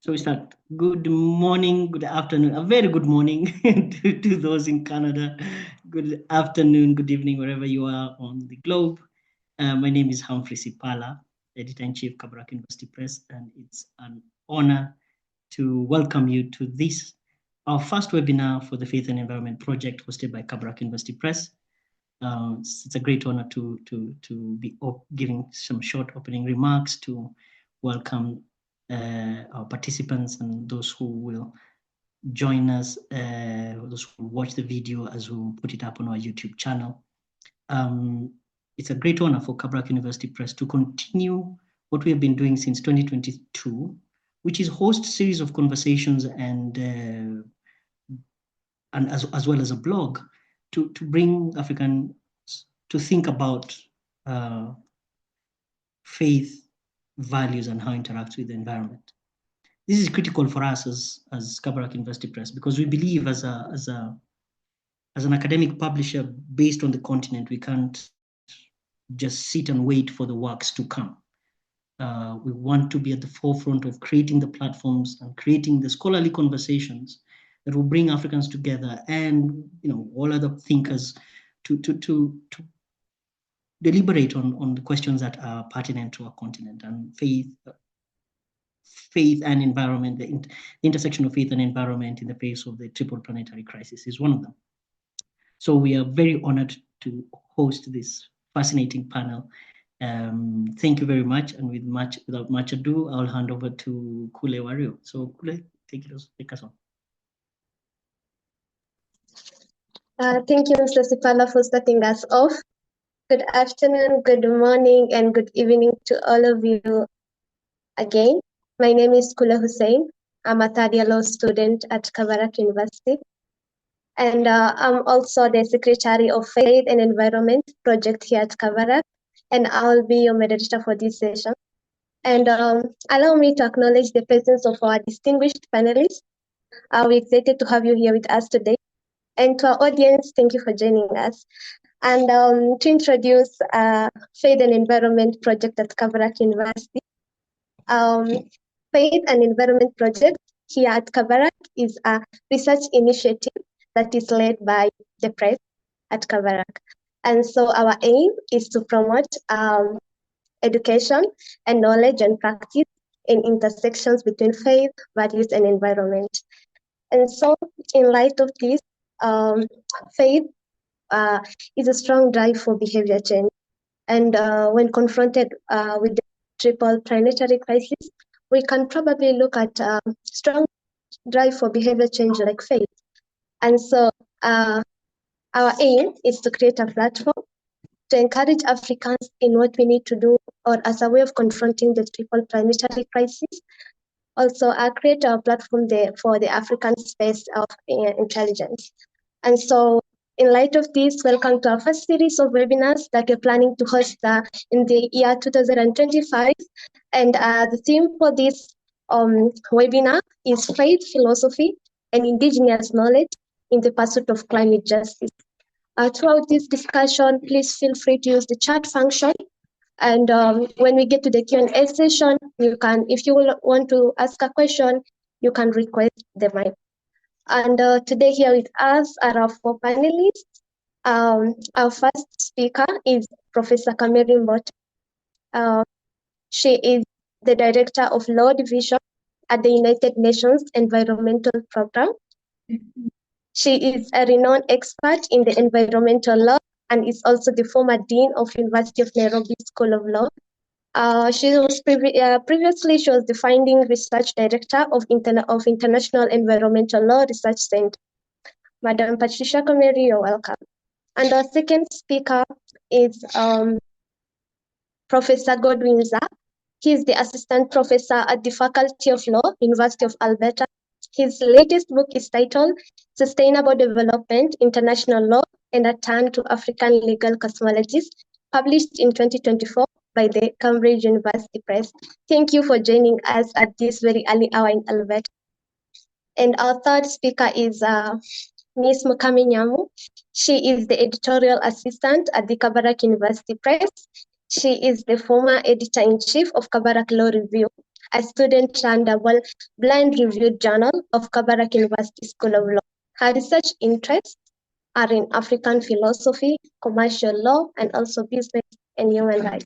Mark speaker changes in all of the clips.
Speaker 1: So we start. Good morning, good afternoon, a very good morning to those in Canada. Good afternoon, good evening, wherever you are on the globe. My name is Humphrey Sipala, Editor-in-Chief, Kabarak University Press, and it's an honor to welcome you to this, our first webinar for the Faith and Environment Project hosted by Kabarak University Press. It's a great honor to be giving some short opening remarks to welcome our participants and those who will join us, those who will watch the video as we put it up on our YouTube channel. It's a great honor for Kabarak University Press to continue what we have been doing since 2022, which is host a series of conversations and as well as a blog to bring Africans to think about faith, values, and how it interacts with the environment. This is critical for us as Kabarak University Press because we believe as an academic publisher based on the continent, we can't just sit and wait for the works to come. We want to be at the forefront of creating the platforms and creating the scholarly conversations that will bring Africans together and all other thinkers to deliberate on the questions that are pertinent to our continent. And faith and environment, the intersection of faith and environment in the face of the triple planetary crisis is one of them. So we are very honored to host this fascinating panel. Thank you very much. And without much ado, I'll hand over to Kule Wario. So Kule, take us on.
Speaker 2: Thank you, Mr. Sipala, for starting us off. Good afternoon, good morning, and good evening to all of you again. My name is Kula Hussein. I'm a third-year law student at Kabarak University. And I'm also the Secretary of Faith and Environment Project here at Kabarak. And I'll be your moderator for this session. And allow me to acknowledge the presence of our distinguished panelists. We're excited to have you here with us today. And to our audience, thank you for joining us. And to introduce Faith and Environment Project at Kabarak University. Faith and Environment Project here at Kabarak is a research initiative that is led by the press at Kabarak. And so our aim is to promote education and knowledge and practice in intersections between faith, values, and environment. And so in light of this, faith is a strong drive for behavior change. And when confronted with the triple planetary crisis, we can probably look at a strong drive for behavior change like faith. And so our aim is to create a platform to encourage Africans in what we need to do or as a way of confronting the triple planetary crisis. Also, create a platform there for the African space of intelligence. And so in light of this, welcome to our first series of webinars that we're planning to host in the year 2025. And the theme for this webinar is Faith, Philosophy, and Indigenous Knowledge in the Pursuit of Climate Justice. Throughout this discussion, please feel free to use the chat function. And when we get to the Q&A session, you can, if you want to ask a question, you can request the mic. And today here with us are our four panelists. Our first speaker is Professor Kameri-Mbote. She is the Director of Law Division at the United Nations Environmental Program. She is a renowned expert in the environmental law and is also the former Dean of University of Nairobi School of Law. She was previously she was the Finding Research Director of International Environmental Law Research Center. Madam Patricia Kameri, you're welcome. And our second speaker is Professor Godwin Dzah. He is the Assistant Professor at the Faculty of Law, University of Alberta. His latest book is titled Sustainable Development, International Law, and a Turn to African Legal Cosmologies, published in 2024 by the Cambridge University Press. Thank you for joining us at this very early hour in Alberta. And our third speaker is Ms. Mukami Nyamu. She is the editorial assistant at the Kabarak University Press. She is the former editor-in-chief of Kabarak Law Review. a student-run double-blind reviewed journal of Kabarak University School of Law. Her research interests are in African philosophy, commercial law, and also business and human rights.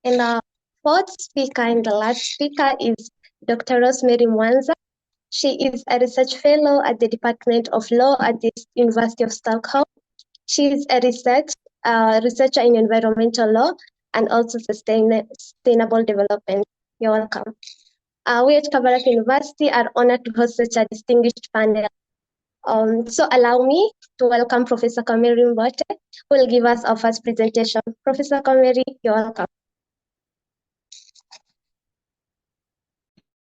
Speaker 2: And our fourth speaker and the last speaker is Dr. Rosemary Mwanza. She is a research fellow at the Department of Law at the University of Stockholm. She is a researcher in environmental law and also sustainable development. You're welcome. We at Kabarak University are honored to host such a distinguished panel. So allow me to welcome Professor Kameri-Mbote, who will give us our first presentation. Professor Kameri, you're welcome.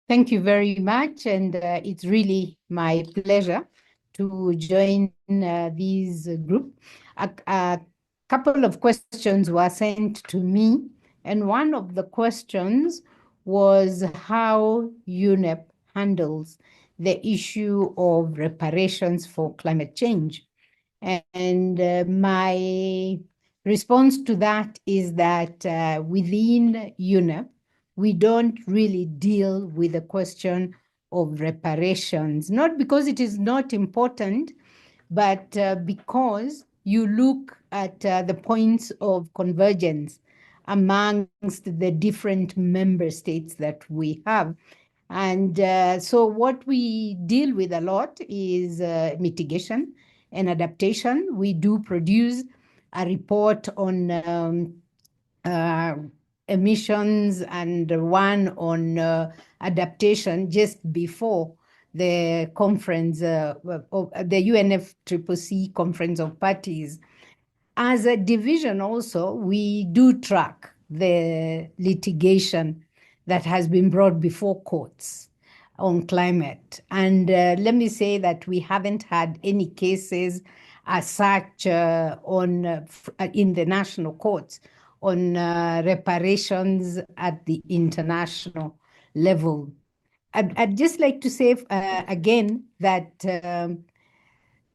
Speaker 3: Thank you very much, and it's really my pleasure to join this group. A couple of questions were sent to me, and one of the questions was how UNEP handles the issue of reparations for climate change. And my response to that is that within UNEP, we don't really deal with the question of reparations, not because it is not important, but because you look at the points of convergence amongst the different member states that we have. And so what we deal with a lot is mitigation and adaptation. We do produce a report on emissions and one on adaptation just before the conference, the UNFCCC Conference of Parties. As a division also, we do track the litigation that has been brought before courts on climate. And let me say that we haven't had any cases as such in the national courts on reparations at the international level. I'd just like to say again that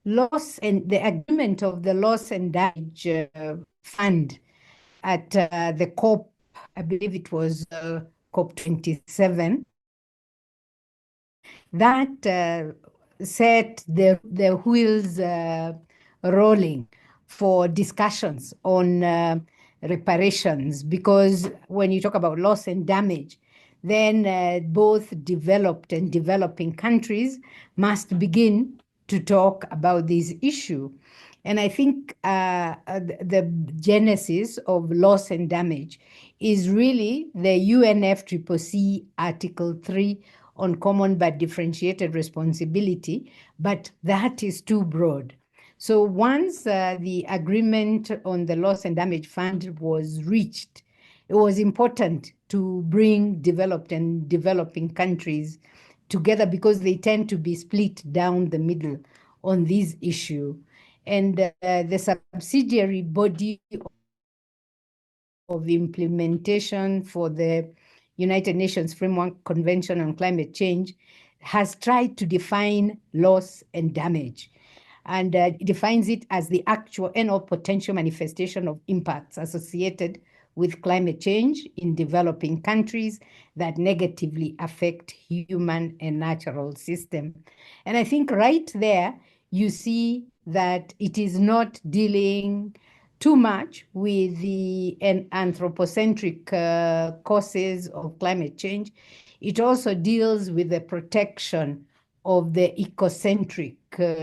Speaker 3: loss and the agreement of the loss and damage fund at the COP, I believe it was COP 27, that set the wheels rolling for discussions on reparations, because when you talk about loss and damage, then both developed and developing countries must begin to talk about this issue. And I think the genesis of loss and damage is really the UNFCCC Article 3 on common but differentiated responsibility, but that is too broad. So once the agreement on the loss and damage fund was reached, it was important to bring developed and developing countries together because they tend to be split down the middle on this issue. And the subsidiary body of implementation for the United Nations Framework Convention on Climate Change has tried to define loss and damage, and defines it as the actual and/or potential manifestation of impacts associated with climate change in developing countries that negatively affect human and natural system. And I think right there, you see that it is not dealing too much with the anthropocentric causes of climate change. It also deals with the protection of the ecocentric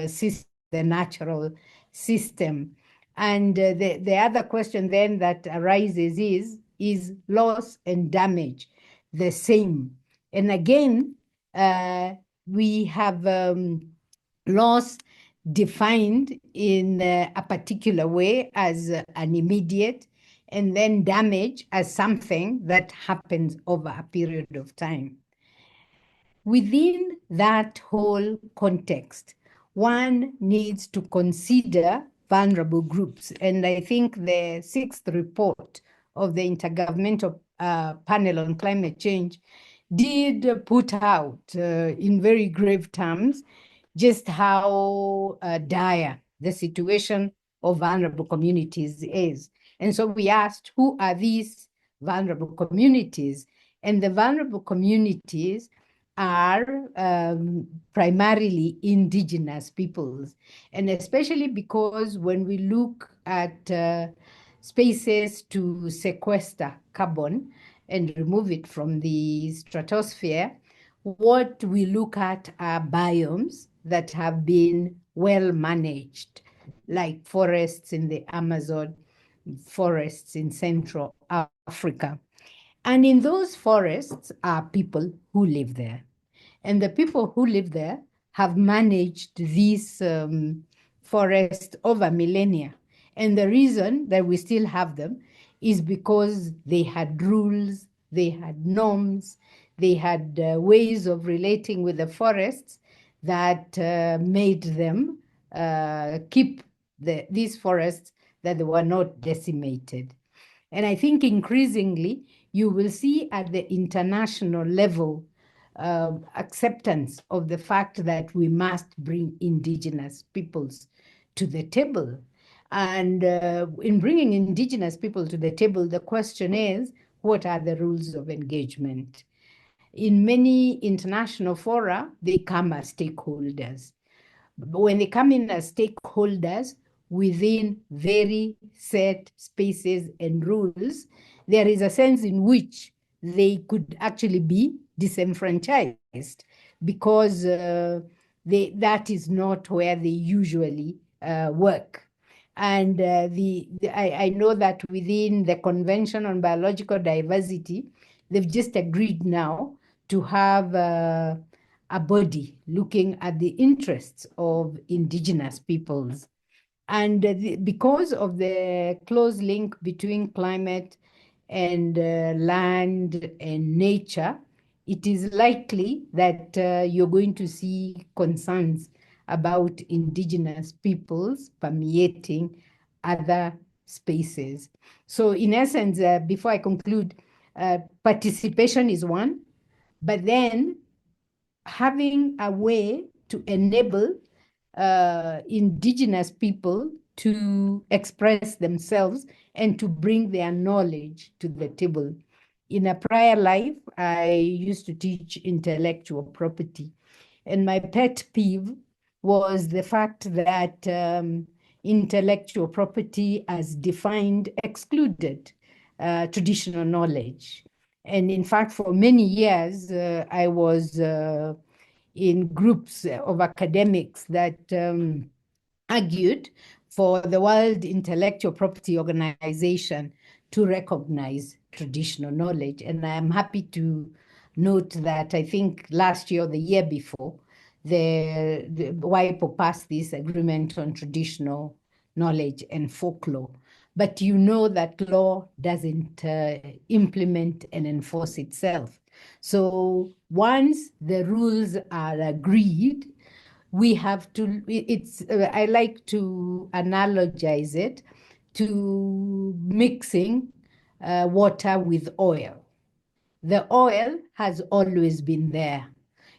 Speaker 3: system, the natural system. And the other question then that arises is loss and damage the same? And again, we have loss defined in a particular way as an immediate, and then damage as something that happens over a period of time. Within that whole context, one needs to consider vulnerable groups. And I think the 6th report of the Intergovernmental Panel on Climate Change did put out in very grave terms just how dire the situation of vulnerable communities is. And so we asked, who are these vulnerable communities? And the vulnerable communities are primarily indigenous peoples. And especially because when we look at spaces to sequester carbon and remove it from the stratosphere, what we look at are biomes that have been well managed, like forests in the Amazon, forests in Central Africa. And in those forests are people who live there. And the people who live there have managed these forests over millennia. And the reason that we still have them is because they had rules, they had norms, they had ways of relating with the forests that made them keep these forests that they were not decimated. And I think increasingly you will see at the international level acceptance of the fact that we must bring indigenous peoples to the table. And in bringing indigenous people to the table, the question is, what are the rules of engagement? In many international fora, they come as stakeholders. But when they come in as stakeholders within very set spaces and rules, there is a sense in which they could actually be disenfranchised because that is not where they usually work. And I know that within the Convention on Biological Diversity, they've just agreed now to have a body looking at the interests of indigenous peoples. And because of the close link between climate and land and nature, it is likely that you're going to see concerns about indigenous peoples permeating other spaces. So in essence, before I conclude, participation is one, but then having a way to enable indigenous people to express themselves and to bring their knowledge to the table. In a prior life, I used to teach intellectual property, and my pet peeve was the fact that intellectual property as defined excluded traditional knowledge. And in fact, for many years, I was in groups of academics that argued for the World Intellectual Property Organization to recognize traditional knowledge. And I am happy to note that I think last year or the year before, the WIPO passed this agreement on traditional knowledge and folklore. But you know that law doesn't implement and enforce itself. So once the rules are agreed, we have to, I like to analogize it to mixing water with oil. The oil has always been there.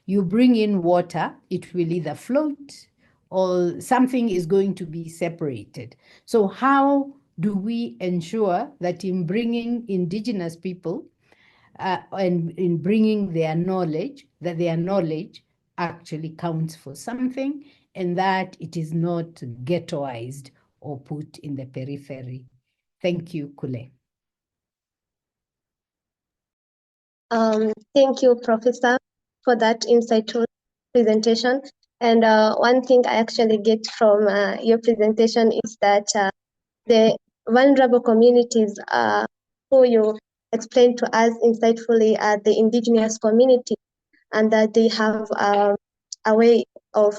Speaker 3: You bring in water, it will either float or something is going to be separated. So how do we ensure that in bringing indigenous people and in bringing their knowledge, that their knowledge actually counts for something and that it is not ghettoized or put in the periphery? Thank you, Kule.
Speaker 2: Thank you, Professor, for that insightful presentation. And one thing I actually get from your presentation is that the vulnerable communities who you explained to us insightfully are the indigenous community, and that they have a way of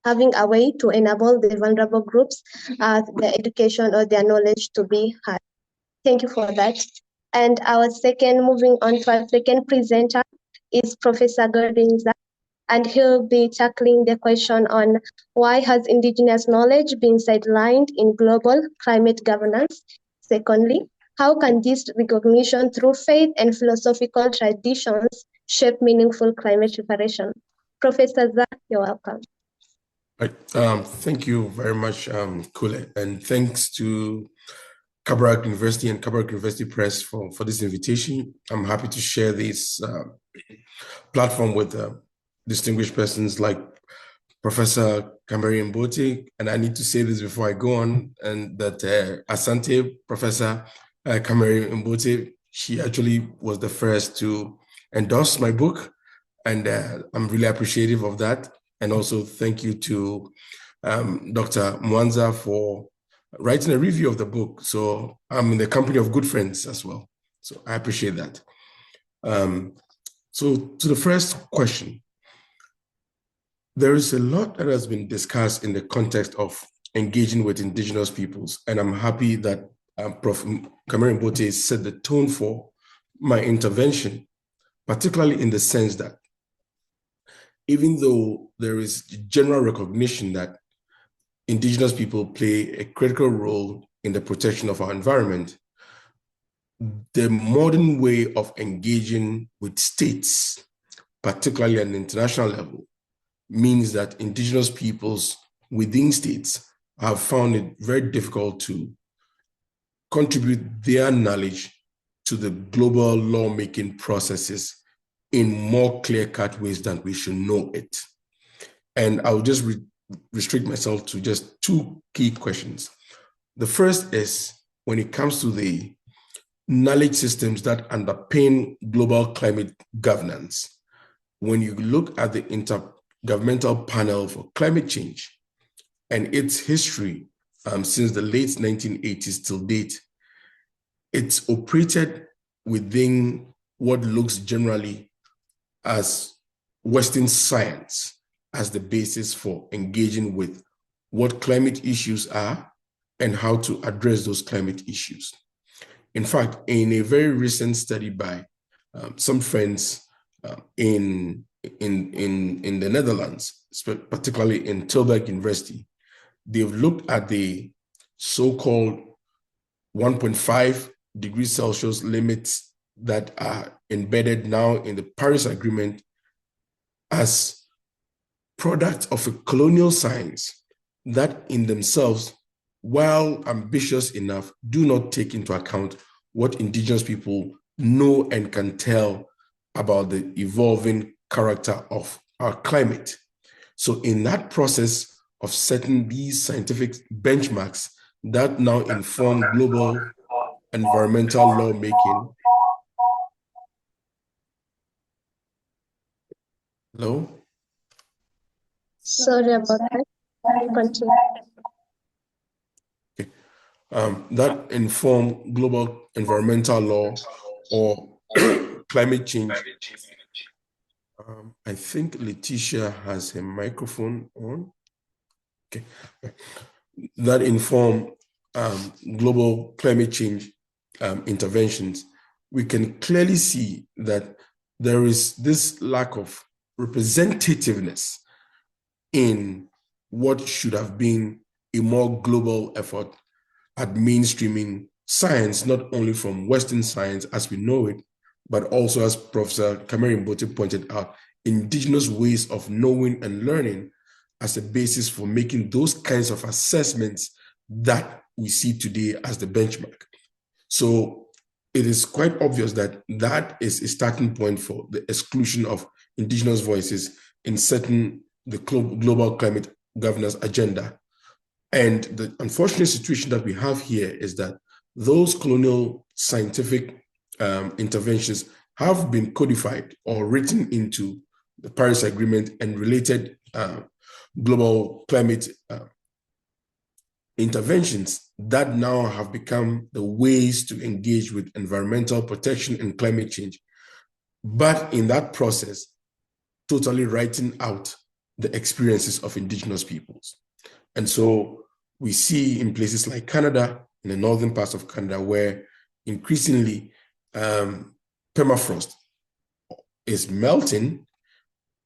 Speaker 2: having a way to enable the vulnerable groups their education or their knowledge to be had. Thank you for that. And moving on to our second presenter is Professor Godwin, and he'll be tackling the question on why has indigenous knowledge been sidelined in global climate governance? Secondly, how can this recognition through faith and philosophical traditions shape meaningful climate reparation? Professor Dzah, you're welcome.
Speaker 4: Right. Thank you very much, Kule, and thanks to Kabarak University and Kabarak University Press for this invitation. I'm happy to share this platform with distinguished persons like Professor Kameri-Mbote, and I need to say this before I go on, and that Asante, Professor Kameri-Mbote, she actually was the first to endorse my book, and I'm really appreciative of that. And also thank you to Dr. Mwanza for writing a review of the book. So I'm in the company of good friends as well. So I appreciate that. So to the first question, there is a lot that has been discussed in the context of engaging with indigenous peoples, and I'm happy that Prof. Kameri-Mbote set the tone for my intervention, particularly in the sense that even though there is general recognition that indigenous people play a critical role in the protection of our environment, the modern way of engaging with states, particularly at an international level, means that indigenous peoples within states have found it very difficult to contribute their knowledge to the global lawmaking processes in more clear-cut ways than we should know it. And I'll just restrict myself to just two key questions. The first is when it comes to the knowledge systems that underpin global climate governance. When you look at the Intergovernmental Panel for Climate Change and its history since the late 1980s till date, it's operated within what looks generally as Western science as the basis for engaging with what climate issues are and how to address those climate issues. In fact, in a very recent study by some friends in the Netherlands, particularly in Tilburg University, they've looked at the so-called 1.5 degrees Celsius limits that are embedded now in the Paris Agreement as products of a colonial science that in themselves, while ambitious enough, do not take into account what indigenous people know and can tell about the evolving character of our climate. So in that process of setting these scientific benchmarks that now inform global environmental lawmaking. Hello?
Speaker 2: Sorry about that. Continue.
Speaker 4: Okay. That inform global environmental law or climate change. I think Letitia has her microphone on. Okay. That inform global climate change interventions. We can clearly see that there is this lack of representativeness in what should have been a more global effort at mainstreaming science, not only from Western science as we know it, but also, as Professor Kameri-Mbote pointed out, indigenous ways of knowing and learning as a basis for making those kinds of assessments that we see today as the benchmark. So it is quite obvious that that is a starting point for the exclusion of indigenous voices in setting the global climate governance agenda. And the unfortunate situation that we have here is that those colonial scientific interventions have been codified or written into the Paris Agreement and related global climate interventions that now have become the ways to engage with environmental protection and climate change. But in that process, totally writing out the experiences of indigenous peoples. And so we see in places like Canada, in the northern parts of Canada, where increasingly permafrost is melting,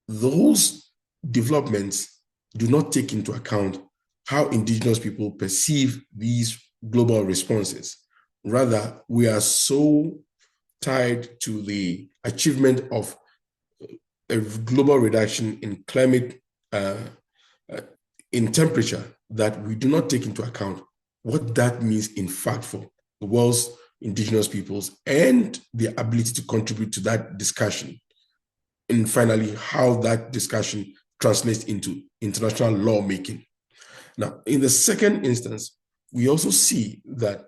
Speaker 4: those developments do not take into account how indigenous people perceive these global responses. Rather, we are so tied to the achievement of a global reduction in climate, in temperature, that we do not take into account what that means in fact for the world's indigenous peoples and their ability to contribute to that discussion. And finally, how that discussion translates into international lawmaking. Now, in the second instance, we also see that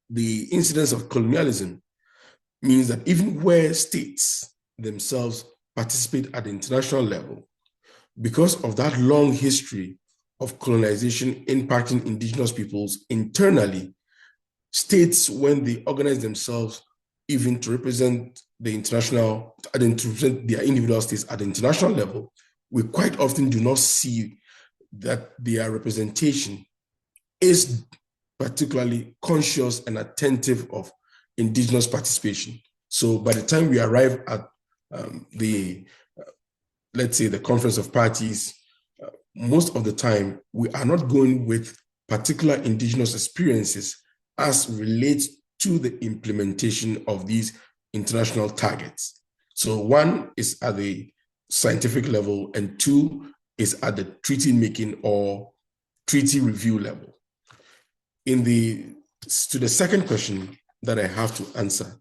Speaker 4: the incidence of colonialism means that even where states themselves participate at the international level, because of that long history of colonization impacting indigenous peoples internally, states, when they organize themselves even to represent the international, to represent their individual states at the international level, we quite often do not see that their representation is particularly conscious and attentive of indigenous participation. So by the time we arrive at let's say the Conference of Parties, most of the time we are not going with particular indigenous experiences as relates to the implementation of these international targets. So one is at the scientific level, and two is at the treaty making or treaty review level. To the second question that I have to answer,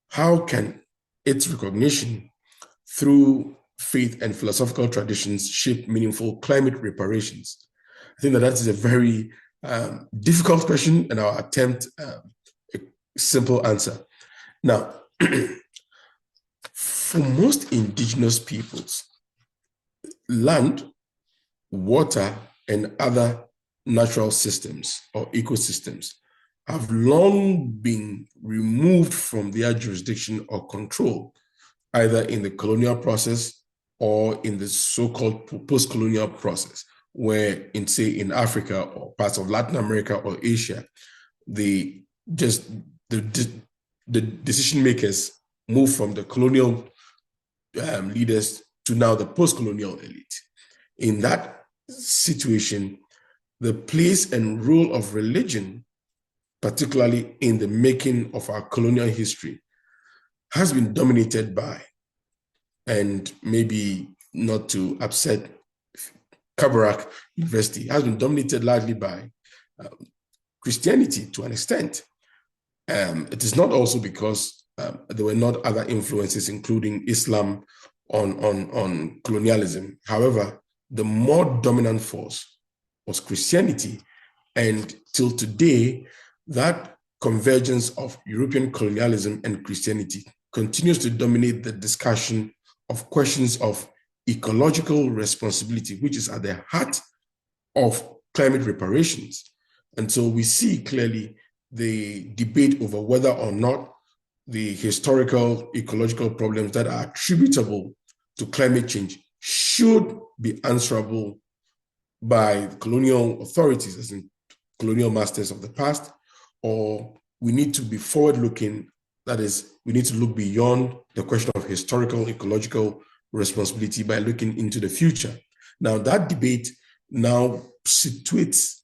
Speaker 4: how can its recognition through faith and philosophical traditions shape meaningful climate reparations? I think that is a very difficult question, and I'll attempt a simple answer. Now, for most indigenous peoples, land, water, and other natural systems or ecosystems have long been removed from their jurisdiction or control, either in the colonial process or in the so-called post-colonial process, where in Africa or parts of Latin America or Asia, the decision makers move from the colonial leaders to now the post-colonial elite. In that situation, the place and role of religion, particularly in the making of our colonial history, has been dominated by, and maybe not to upset Kabarak University, has been dominated largely by Christianity to an extent. It is not also because there were not other influences, including Islam, on colonialism. However, the more dominant force was Christianity. And till today, that convergence of European colonialism and Christianity continues to dominate the discussion of questions of ecological responsibility, which is at the heart of climate reparations. And so we see clearly the debate over whether or not the historical ecological problems that are attributable to climate change should be answerable by colonial authorities, as in colonial masters of the past, or we need to be forward-looking. That is, we need to look beyond the question of historical ecological responsibility by looking into the future. Now, that debate now situates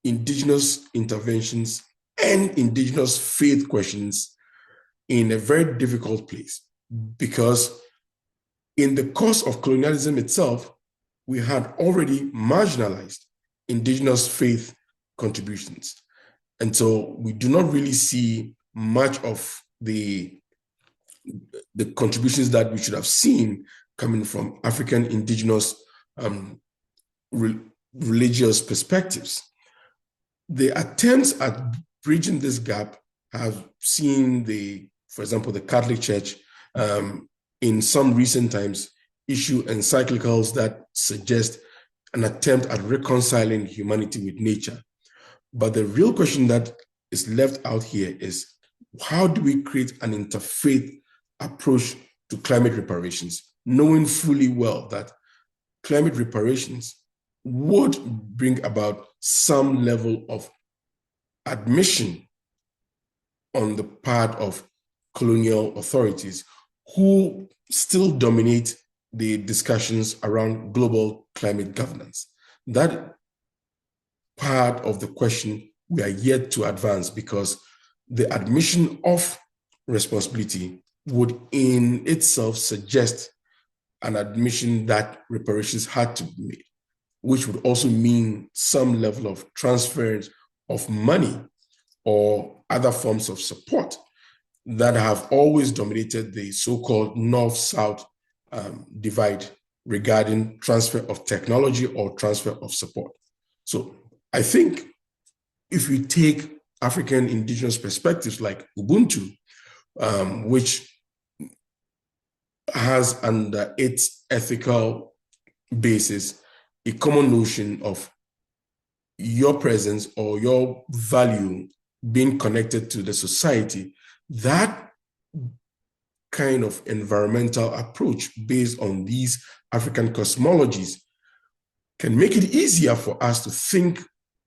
Speaker 4: indigenous interventions and indigenous faith questions in a very difficult place, because in the course of colonialism itself, we had already marginalized indigenous faith contributions. And so we do not really see much of the contributions that we should have seen coming from African indigenous religious perspectives. The attempts at bridging this gap have seen for example, the Catholic Church in some recent times issue encyclicals that suggest an attempt at reconciling humanity with nature. But the real question that is left out here is, how do we create an interfaith approach to climate reparations, knowing fully well that climate reparations would bring about some level of admission on the part of colonial authorities who still dominate the discussions around global climate governance? That part of the question we are yet to advance, because the admission of responsibility would in itself suggest an admission that reparations had to be made, which would also mean some level of transfer of money or other forms of support that have always dominated the so-called North-South divide regarding transfer of technology or transfer of support. So I think if we take African indigenous perspectives like Ubuntu, which has under its ethical basis a common notion of your presence or your value being connected to the society, that kind of environmental approach based on these African cosmologies can make it easier for us to think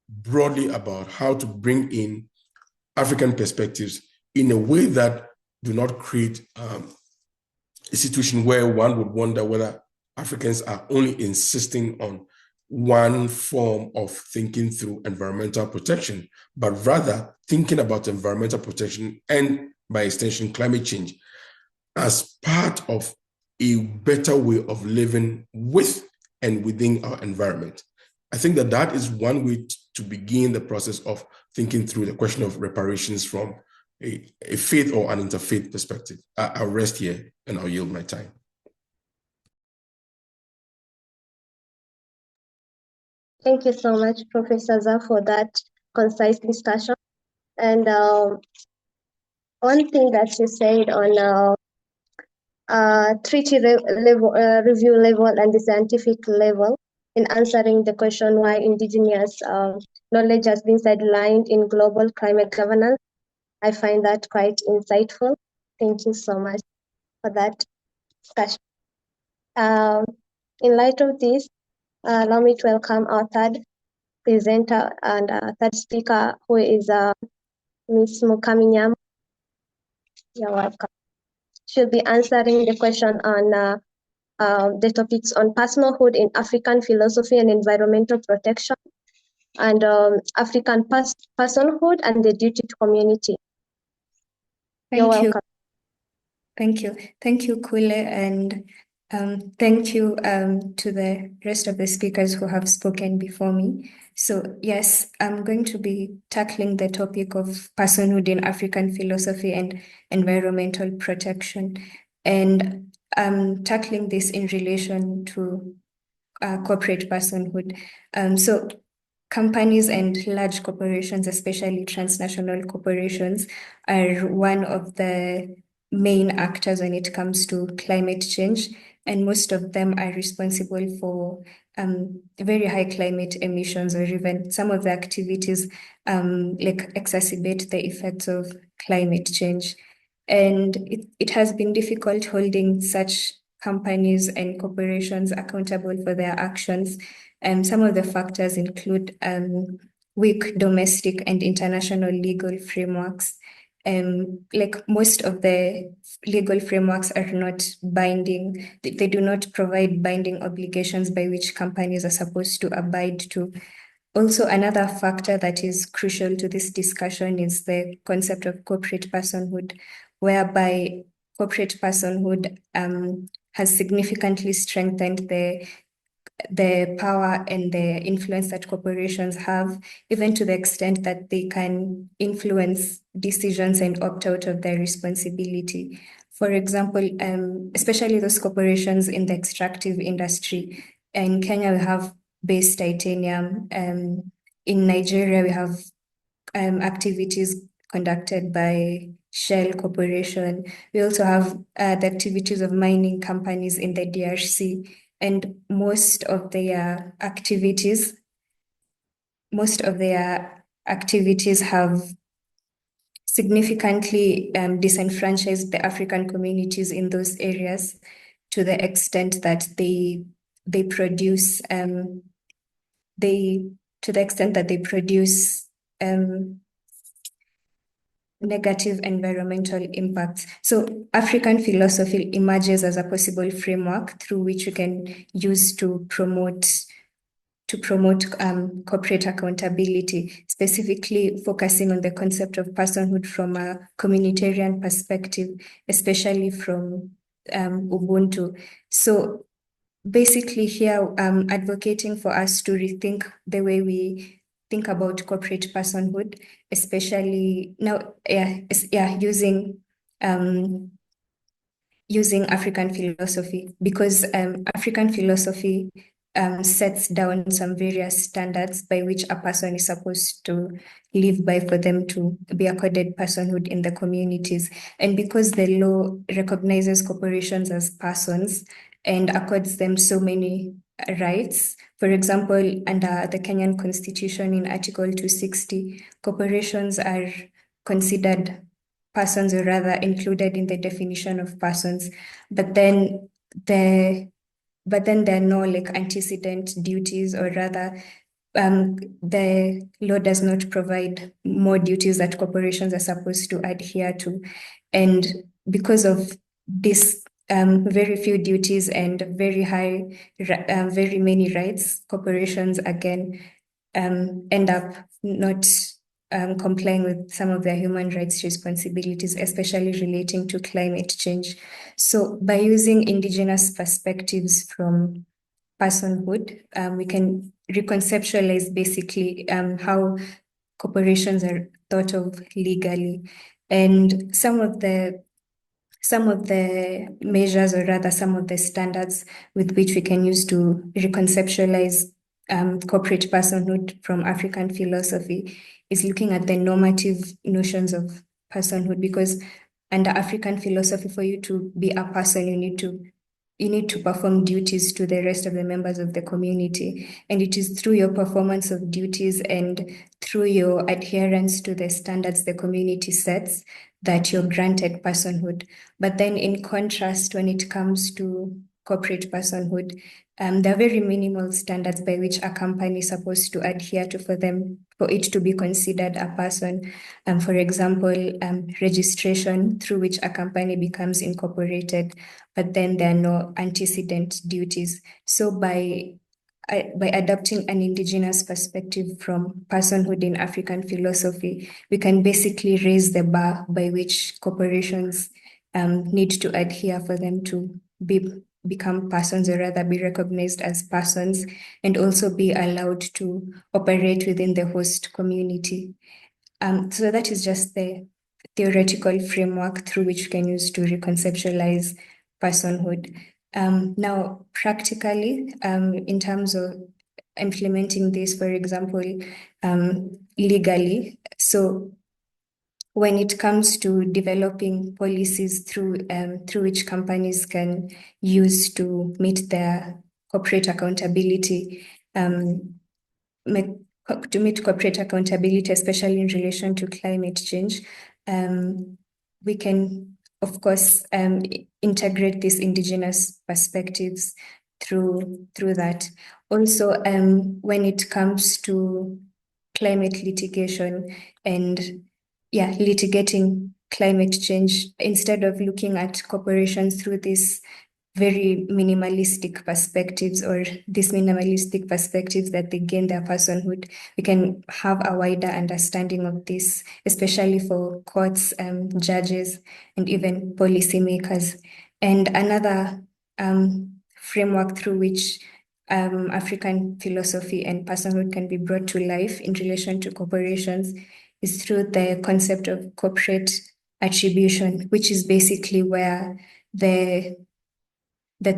Speaker 4: broadly about how to bring in African perspectives in a way that do not create a situation where one would wonder whether Africans are only insisting on one form of thinking through environmental protection, but rather thinking about environmental protection and, by extension, climate change as part of a better way of living with and within our environment. I think that that is one way to begin the process of thinking through the question of reparations from a faith or an interfaith perspective. I'll rest here and I'll yield my time.
Speaker 2: Thank you so much, Professor Dzah, for that concise discussion. And one thing that you said on treaty review level and the scientific level in answering the question why indigenous knowledge has been sidelined in global climate governance, I find that quite insightful. Thank you so much for that discussion. In light of this, allow me to welcome our third presenter and third speaker, who is Ms. Mukami Nyamu. You're welcome. She'll be answering the question on the topics on personhood in African philosophy and environmental protection, and African personhood and the duty to community. You're welcome.
Speaker 5: Thank you. Thank you, Kule, and thank you to the rest of the speakers who have spoken before me. So yes, I'm going to be tackling the topic of personhood in African philosophy and environmental protection. And I'm tackling this in relation to corporate personhood. So companies and large corporations, especially transnational corporations, are one of the main actors when it comes to climate change, and most of them are responsible for very high climate emissions, or even some of the activities like exacerbate the effects of climate change. And it has been difficult holding such companies and corporations accountable for their actions. Some of the factors include weak domestic and international legal frameworks. Like most of the legal frameworks are not binding. They do not provide binding obligations by which companies are supposed to abide to. Also, another factor that is crucial to this discussion is the concept of corporate personhood, whereby corporate personhood has significantly strengthened the power and the influence that corporations have, even to the extent that they can influence decisions and opt out of their responsibility. For example, especially those corporations in the extractive industry. In Kenya, we have base titanium. In Nigeria, we have activities conducted by Shell Corporation. We also have the activities of mining companies in the DRC. And most of their activities have significantly disenfranchised the African communities in those areas, to the extent that they produce negative environmental impacts. So African philosophy emerges as a possible framework through which we can use to promote corporate accountability, specifically focusing on the concept of personhood from a communitarian perspective, especially from Ubuntu. So basically here, advocating for us to rethink the way we think about corporate personhood, especially now, using African philosophy, because African philosophy sets down some various standards by which a person is supposed to live by for them to be accorded personhood in the communities. And because the law recognizes corporations as persons and accords them so many rights, for example, under the Kenyan Constitution in Article 260, corporations are considered persons, or rather included in the definition of persons, but then there are no like antecedent duties, or rather the law does not provide more duties that corporations are supposed to adhere to. And because of this very few duties and very many rights, corporations again end up not complying with some of their human rights responsibilities, especially relating to climate change. So by using indigenous perspectives from personhood, we can reconceptualize basically how corporations are thought of legally. And some of the measures, or rather some of the standards with which we can use to reconceptualize corporate personhood from African philosophy is looking at the normative notions of personhood, because under African philosophy, for you to be a person, you need to perform duties to the rest of the members of the community. And it is through your performance of duties and through your adherence to the standards the community sets that you're granted personhood. But then in contrast, when it comes to corporate personhood, there are very minimal standards by which a company is supposed to adhere to for it to be considered a person. For example, registration through which a company becomes incorporated, but then there are no antecedent duties. So by adopting an indigenous perspective from personhood in African philosophy, we can basically raise the bar by which corporations need to adhere for them to become persons, or rather be recognized as persons, and also be allowed to operate within the host community. So that is just the theoretical framework through which we can use to reconceptualize personhood. Now, practically, in terms of implementing this, for example, legally, so when it comes to developing policies through which companies can use to meet their corporate accountability, especially in relation to climate change, we can, of course, integrate these indigenous perspectives through that. Also, when it comes to climate litigation and litigating climate change, instead of looking at corporations through these very minimalistic perspectives, or these minimalistic perspectives that they gain their personhood, we can have a wider understanding of this, especially for courts, judges, and even policymakers. And another framework through which African philosophy and personhood can be brought to life in relation to corporations is through the concept of corporate attribution, which is basically where the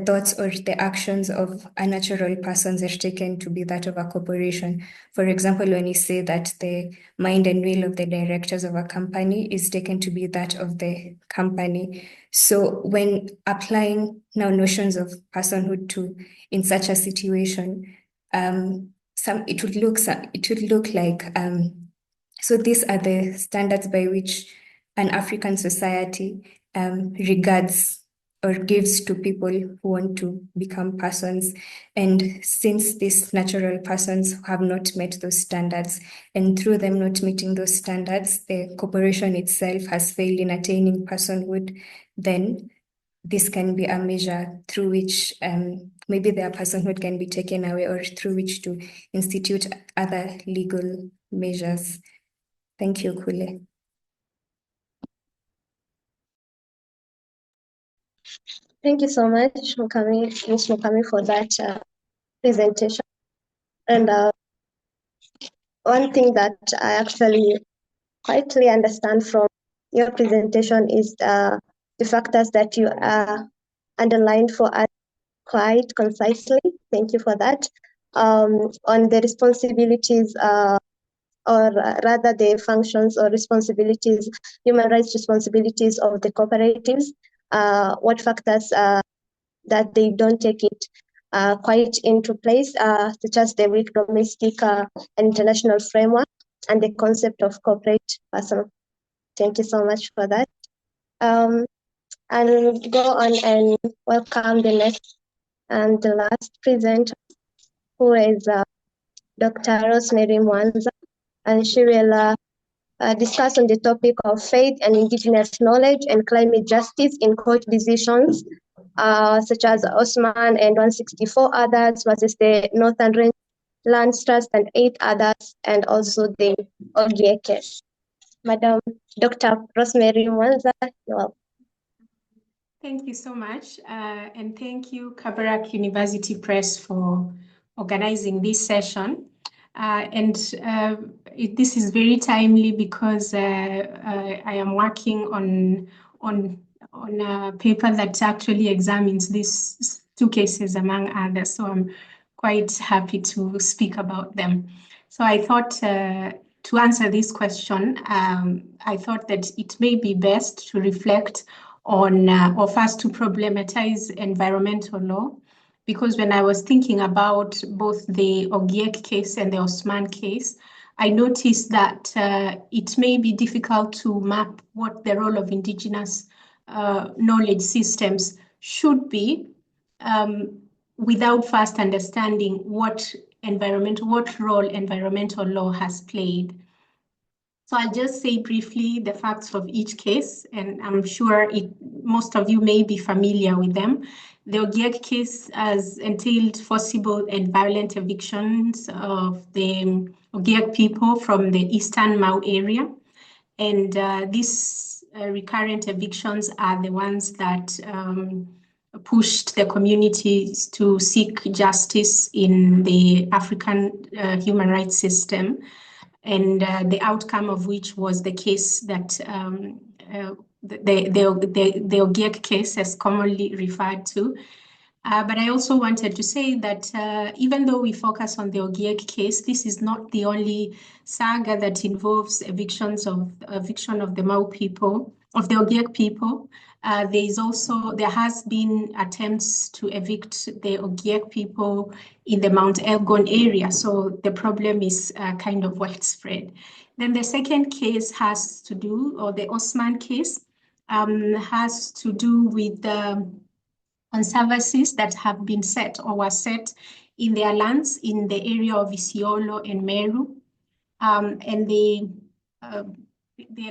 Speaker 5: thoughts or the actions of a natural persons are taken to be that of a corporation. For example, when you say that the mind and will of the directors of a company is taken to be that of the company. So when applying now notions of personhood to in such a situation, it would look like so these are the standards by which an African society regards or gives to people who want to become persons. And since these natural persons have not met those standards, and through them not meeting those standards, the corporation itself has failed in attaining personhood, then this can be a measure through which maybe their personhood can be taken away, or through which to institute other legal measures. Thank you, Kule.
Speaker 2: Thank you so much, Ms. Mukami, for that presentation. And one thing that I actually quietly understand from your presentation is the factors that you underlined for us quite concisely. Thank you for that. On the responsibilities, or rather the functions or responsibilities, human rights responsibilities of the cooperatives, what factors that they don't take it quite into place, such as the weak domestic and international framework and the concept of corporate person. Thank you so much for that. I'll go on and welcome the next and the last presenter, who is Dr. Rosemary Mwanza, and she will discuss on the topic of faith and indigenous knowledge and climate justice in court decisions, such as Osman and 164 others versus the Northern Range Land Trust and 8 others, and also the OGA case. Madam Dr. Rosemary Mwanza, you're welcome.
Speaker 6: Thank you so much, and thank you, Kabarak University Press, for organizing this session. This is very timely because I am working on a paper that actually examines these 2 cases among others. So I'm quite happy to speak about them. So I thought to answer this question, I thought that it may be best to reflect on or first to problematize environmental law, because when I was thinking about both the Ogiek case and the Osman case, I noticed that it may be difficult to map what the role of indigenous knowledge systems should be without first understanding what role environmental law has played. So I'll just say briefly the facts of each case, and I'm sure most of you may be familiar with them. The Ogiek case has entailed forcible and violent evictions of the Ogiek people from the eastern Mau area. And these recurrent evictions are the ones that pushed the communities to seek justice in the African human rights system. And the outcome of which was the case that the Ogiek case is commonly referred to. But I also wanted to say that even though we focus on the Ogiek case, this is not the only saga that involves eviction of the Mau people, of the Ogiek people. There has been attempts to evict the Ogiek people in the Mount Elgon area. So the problem is kind of widespread. Then the second case has to do, or the Osman case, has to do with conservancies that have been set or were set in their lands in the area of Isiolo and Meru. And the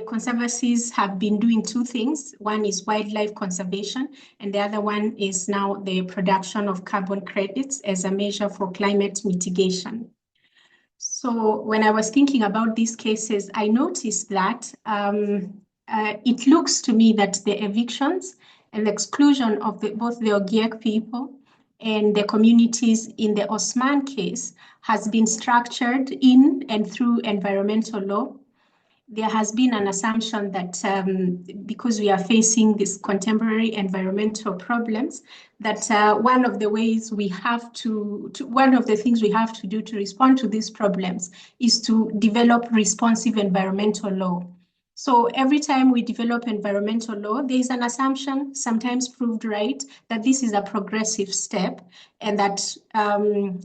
Speaker 6: conservancies have been doing 2 things. One is wildlife conservation, and the other one is now the production of carbon credits as a measure for climate mitigation. So when I was thinking about these cases, I noticed that it looks to me that the evictions and the exclusion of both the Ogiek people and the communities in the Osman case has been structured in and through environmental law. There has been an assumption that because we are facing these contemporary environmental problems, that one of the things we have to do to respond to these problems is to develop responsive environmental law. So every time we develop environmental law, there is an assumption, sometimes proved right, that this is a progressive step, and that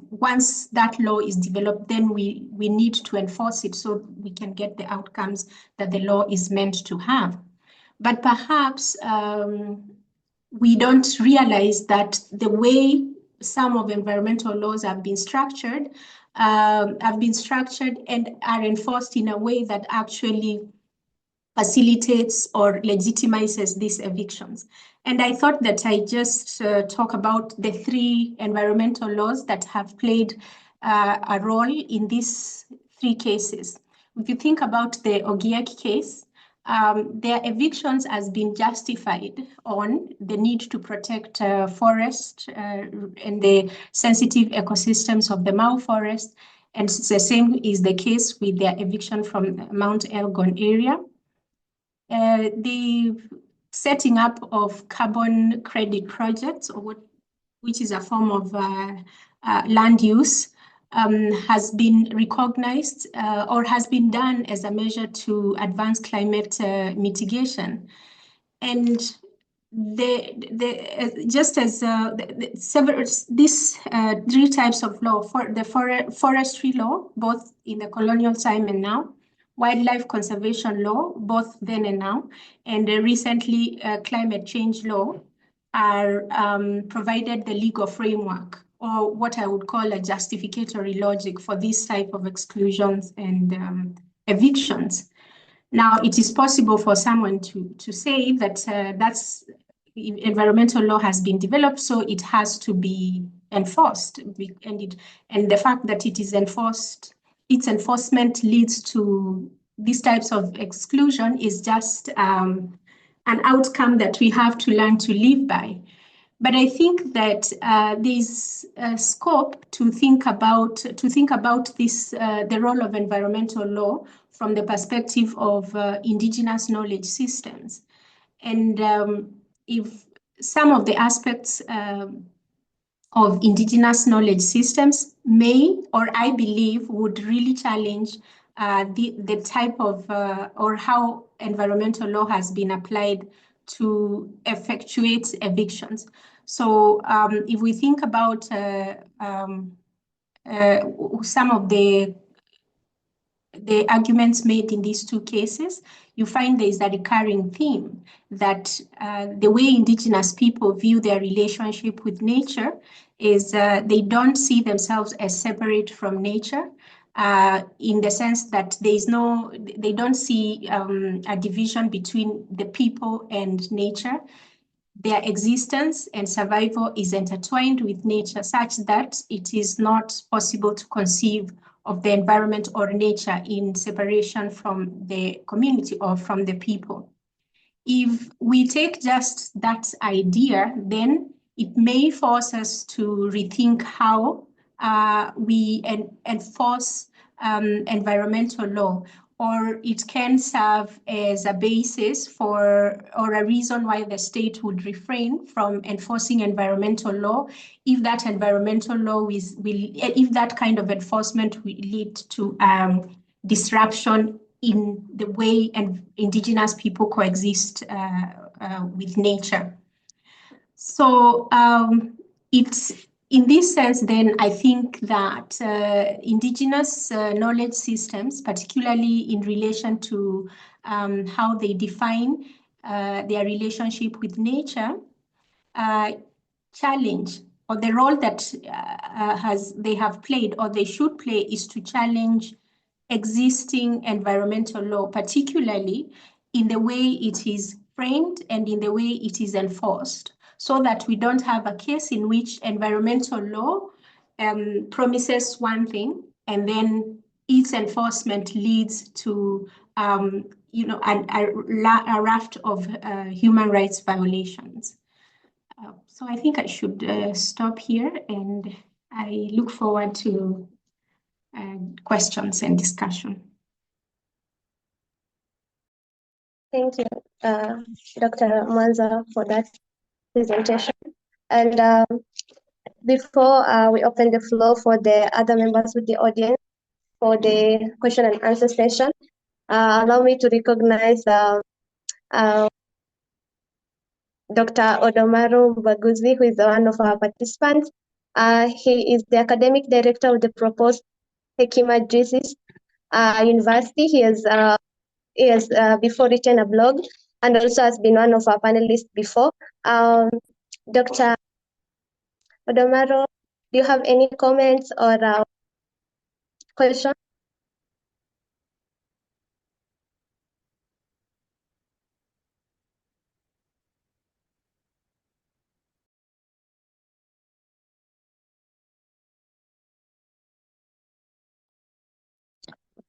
Speaker 6: once that law is developed, then we need to enforce it so we can get the outcomes that the law is meant to have. But perhaps we don't realize that the way some of environmental laws have been structured and are enforced in a way that actually facilitates or legitimizes these evictions. And I thought that I just talk about the 3 environmental laws that have played a role in these 3 cases. If you think about the Ogiek case, their evictions has been justified on the need to protect forest and the sensitive ecosystems of the Mau forest, And the same is the case with their eviction from Mount Elgon area. The setting up of carbon credit projects, which is a form of land use, has been recognized or has been done as a measure to advance climate mitigation. And just as these three types of law, for the forestry law, both in the colonial time and now, wildlife conservation law, both then and now, and recently climate change law, are provided the legal framework, or what I would call a justificatory logic for this type of exclusions and evictions. Now, it is possible for someone to say that that's environmental law has been developed, so it has to be enforced, and the fact that it is enforced, its enforcement leads to these types of exclusion is just an outcome that we have to learn to live by. But I think that there's scope to think about this the role of environmental law from the perspective of indigenous knowledge systems, and if some of the aspects of indigenous knowledge systems may, or I believe, would really challenge the type of or how environmental law has been applied to effectuate evictions. So if we think about some of the arguments made in these two cases, you find there is a recurring theme that the way indigenous people view their relationship with nature is they don't see themselves as separate from nature, in the sense that they don't see a division between the people and nature. Their existence and survival is intertwined with nature such that it is not possible to conceive of the environment or nature in separation from the community or from the people. If we take just that idea, then it may force us to rethink how we enforce environmental law, or it can serve as a basis for, or a reason why the state would refrain from enforcing environmental law if that environmental law if that kind of enforcement will lead to disruption in the way indigenous people coexist with nature. So it's in this sense, then, I think that indigenous knowledge systems, particularly in relation to how they define their relationship with nature, challenge, or the role that they have played or they should play is to challenge existing environmental law, particularly in the way it is framed and in the way it is enforced, so that we don't have a case in which environmental law promises one thing and then its enforcement leads to a raft of human rights violations. So I think I should stop here, and I look forward to questions and discussion.
Speaker 2: Thank you, Dr. Mwanza, for that presentation. And before we open the floor for the other members of the audience for the question and answer session, allow me to recognize Dr. Odomaro Baguzi, who is one of our participants. He is the academic director of the proposed Hekima Jesus University. He has before written a blog and also has been one of our panelists before. Dr. Odomaro, do you have any comments or questions?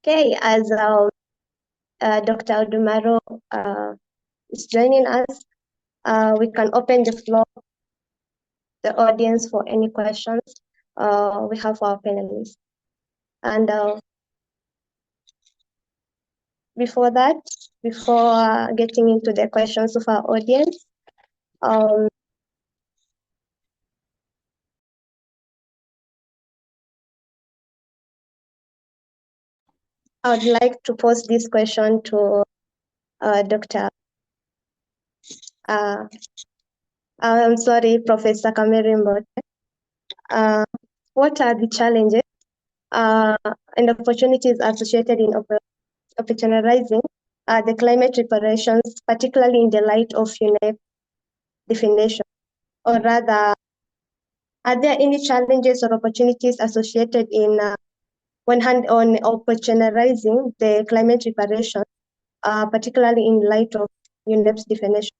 Speaker 2: Okay, as Dr. Odomaro is joining us, we can open the floor to the audience for any questions we have for our panelists. And before that, before getting into the questions of our audience, I would like to pose this question to Dr. I'm sorry, Professor Kameri-Mbote. What are the challenges and opportunities associated in operationalizing the climate reparations, particularly in the light of UNEP definition? Or rather, are there any challenges or opportunities associated in one hand on operationalizing the climate reparation, particularly in light of UNEP's definition?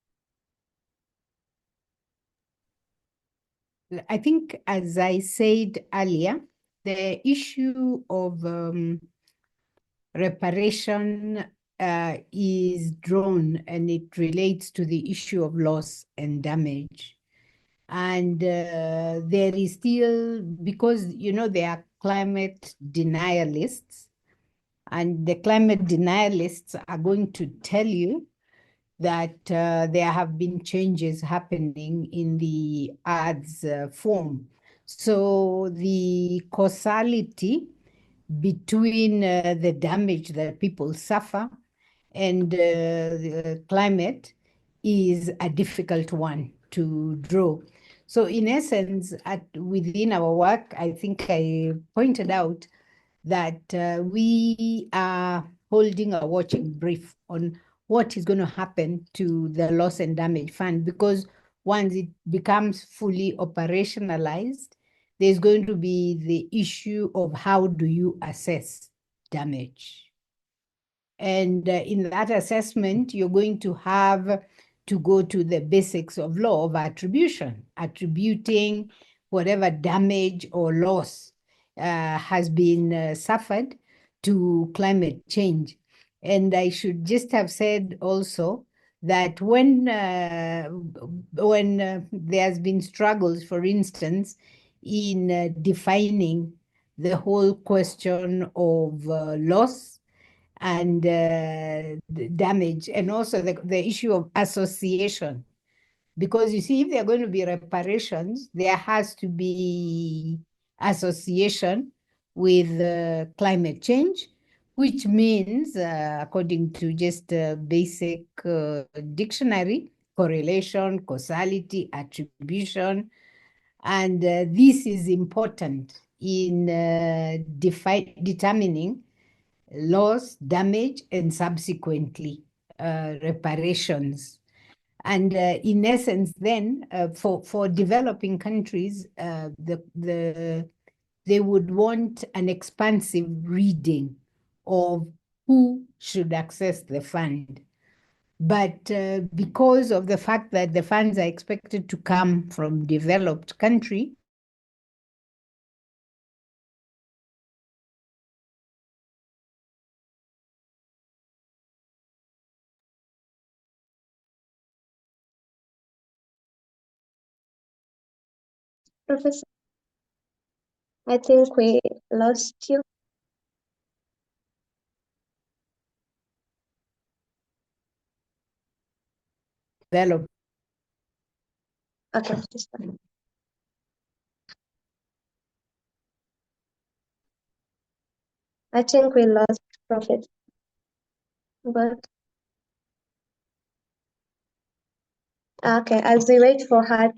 Speaker 3: I think, as I said earlier, the issue of reparation is drawn, and it relates to the issue of loss and damage. And there is still, because, there are climate denialists, and the climate denialists are going to tell you that there have been changes happening in the Earth's form. So the causality between the damage that people suffer and the climate is a difficult one to draw. So in essence, within our work, I think I pointed out that we are holding a watching brief on what is going to happen to the loss and damage fund, because once it becomes fully operationalized, there's going to be the issue of how do you assess damage. And in that assessment, you're going to have to go to the basics of law of attribution, attributing whatever damage or loss has been suffered to climate change. And I should just have said also that when there's been struggles, for instance, in defining the whole question of loss and damage, and also the issue of association. Because you see, if there are going to be reparations, there has to be association with climate change, which means, according to just a basic dictionary, correlation, causality, attribution. And this is important in determining loss, damage, and subsequently reparations. And in essence, then, for developing countries, they would want an expansive reading of who should access the fund. But because of the fact that the funds are expected to come from developed countries,
Speaker 2: Professor, I think we lost you.
Speaker 3: develop.
Speaker 2: Okay, just fine. I think we lost Prophet. But okay, as we wait for her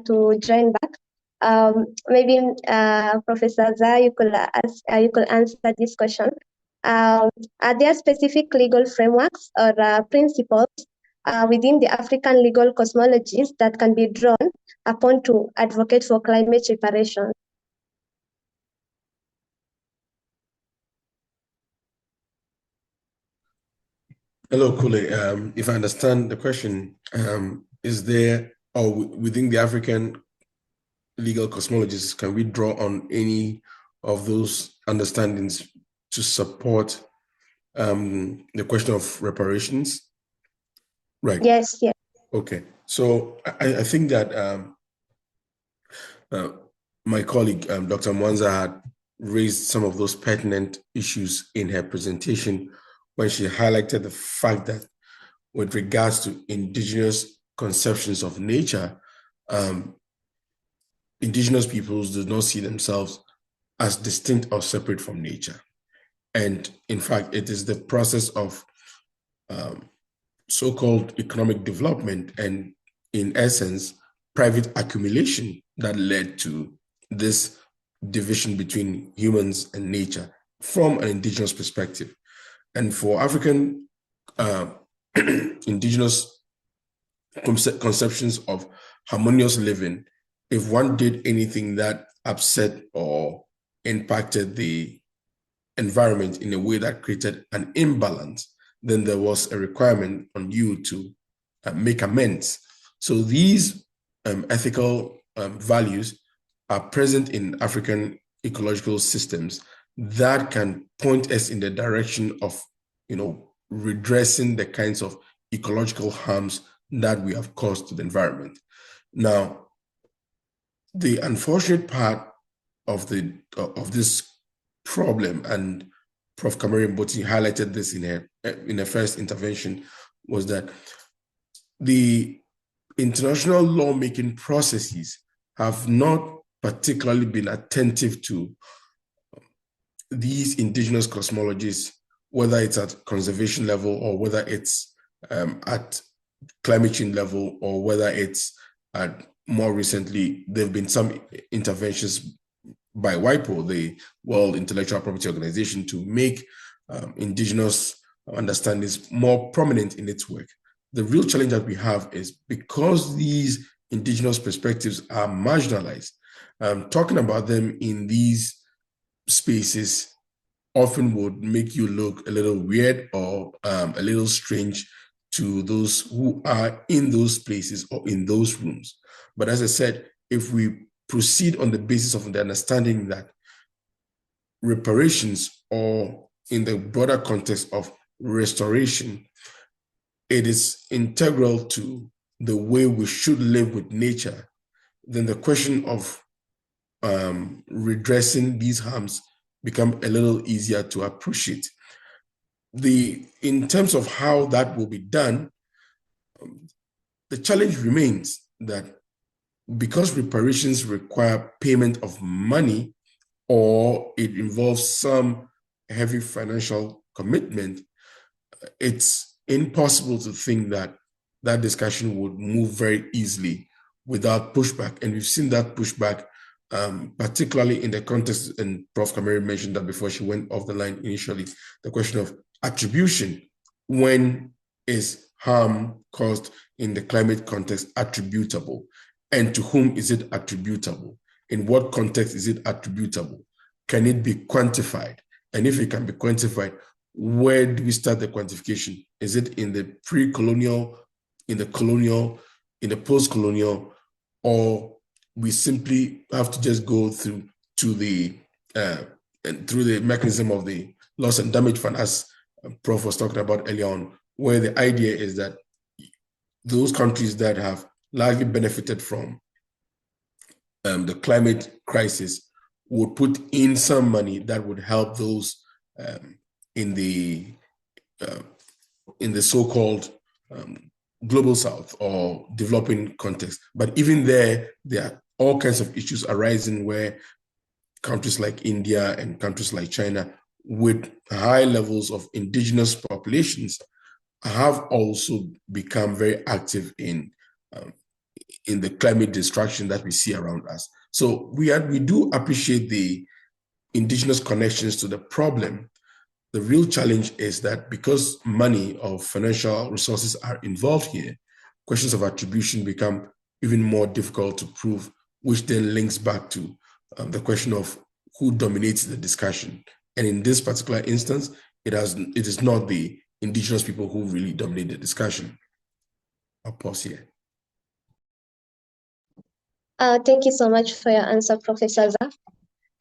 Speaker 2: to join back, maybe Professor Dzah, you could answer this question. Are there specific legal frameworks or principles within the African legal cosmologies that can be drawn upon to advocate for climate reparation?
Speaker 4: Hello, Kule. If I understand the question, is there, or within the African legal cosmologies, can we draw on any of those understandings to support the question of reparations? Right.
Speaker 2: Yes, yes.
Speaker 4: Okay. So I think that my colleague, Dr. Mwanza, had raised some of those pertinent issues in her presentation when she highlighted the fact that with regards to indigenous conceptions of nature, indigenous peoples do not see themselves as distinct or separate from nature. And in fact, it is the process of so-called economic development and, in essence, private accumulation that led to this division between humans and nature from an indigenous perspective. And for African indigenous conceptions of harmonious living, if one did anything that upset or impacted the environment in a way that created an imbalance, then there was a requirement on you to make amends. So these ethical values are present in African ecological systems that can point us in the direction of, redressing the kinds of ecological harms that we have caused to the environment. Now, the unfortunate part of this problem, and Prof. Kameri-Mbote highlighted this in her first intervention, was that the international lawmaking processes have not particularly been attentive to these indigenous cosmologies, whether it's at conservation level or whether it's at climate change level, or whether it's at, more recently, there have been some interventions by WIPO, the World Intellectual Property Organization, to make indigenous understandings more prominent in its work. The real challenge that we have is because these indigenous perspectives are marginalized, talking about them in these spaces often would make you look a little weird or a little strange to those who are in those places or in those rooms. But as I said, if we proceed on the basis of the understanding that reparations, or in the broader context of restoration, it is integral to the way we should live with nature, then the question of redressing these harms become a little easier to appreciate. In terms of how that will be done, the challenge remains that because reparations require payment of money, or it involves some heavy financial commitment, it's impossible to think that that discussion would move very easily without pushback. And we've seen that pushback, particularly in the context, and Prof. Kameri mentioned that before she went off the line initially, the question of attribution. When is harm caused in the climate context attributable? And to whom is it attributable? In what context is it attributable? Can it be quantified? And if it can be quantified, where do we start the quantification? Is it in the pre-colonial, in the colonial, in the post-colonial, or we simply have to just go through the mechanism of the loss and damage fund, as Prof was talking about earlier on, where the idea is that those countries that have largely benefited from the climate crisis would put in some money that would help those in the so-called global south or developing context. But even there are all kinds of issues arising where countries like India and countries like China, with high levels of indigenous populations, have also become very active in the climate destruction that we see around us. So we do appreciate the indigenous connections to the problem. The real challenge is that because money or financial resources are involved here, questions of attribution become even more difficult to prove, which then links back to the question of who dominates the discussion. And in this particular instance, it is not the indigenous people who really dominate the discussion. I'll pause here.
Speaker 2: Thank you so much for your answer, Professor Dzah.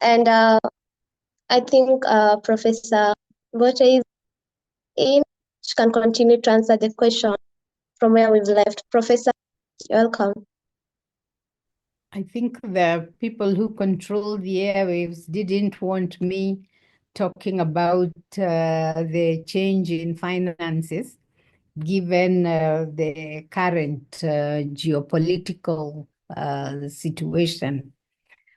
Speaker 2: And I think Professor Mbote is in. She can continue to answer the question from where we've left. Professor, you're welcome.
Speaker 3: I think the people who control the airwaves didn't want me talking about the change in finances, given the current geopolitical situation.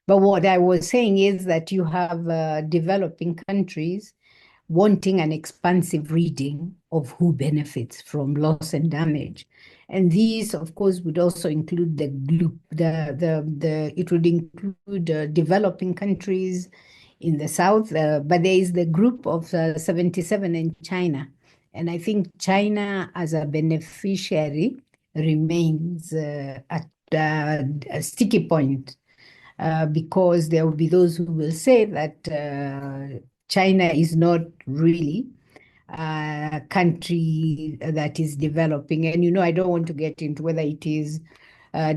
Speaker 3: But what I was saying is that you have developing countries wanting an expansive reading of who benefits from loss and damage. And these, of course, would also include the group, it would include developing countries in the south, but there is the group of 77 in China. And I think China as a beneficiary remains at a sticky point because there will be those who will say that China is not really a country that is developing. And, I don't want to get into whether it is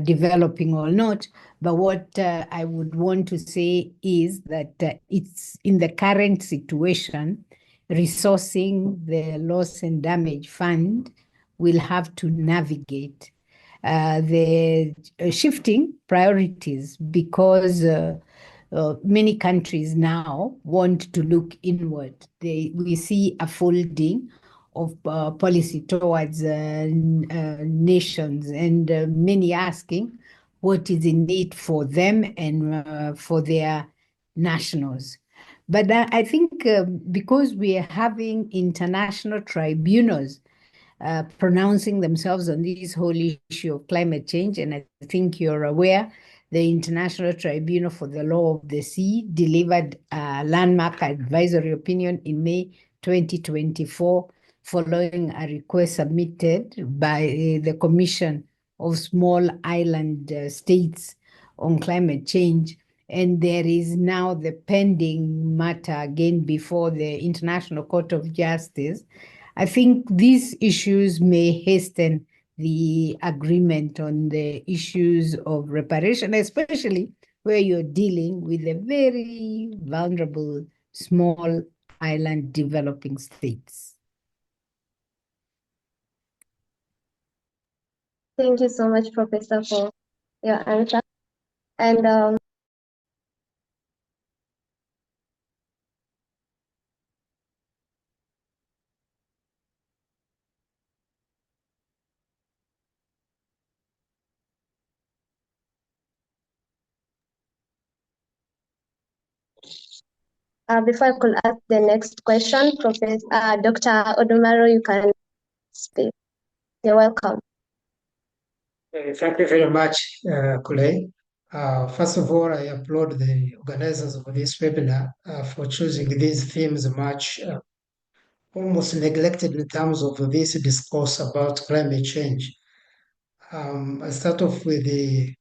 Speaker 3: developing or not, but what I would want to say is that it's in the current situation, resourcing the loss and damage fund will have to navigate the shifting priorities because many countries now want to look inward. We see a folding of policy towards nations and many asking what is in it for them and for their nationals. But I think because we are having international tribunals pronouncing themselves on this whole issue of climate change, and I think you're aware, the International Tribunal for the Law of the Sea delivered a landmark advisory opinion in May 2024, following a request submitted by the Commission of Small Island States on climate change. And there is now the pending matter again before the International Court of Justice. I think these issues may hasten the agreement on the issues of reparation, especially where you're dealing with a very vulnerable small island developing states.
Speaker 2: Thank you so much, Professor, for your answer. And before I could ask the next question, Professor Dr. Odomaro, you can speak. You're welcome.
Speaker 7: Thank you very much, Kule. First of all, I applaud the organizers of this webinar for choosing these themes much almost neglected in terms of this discourse about climate change. I start off with the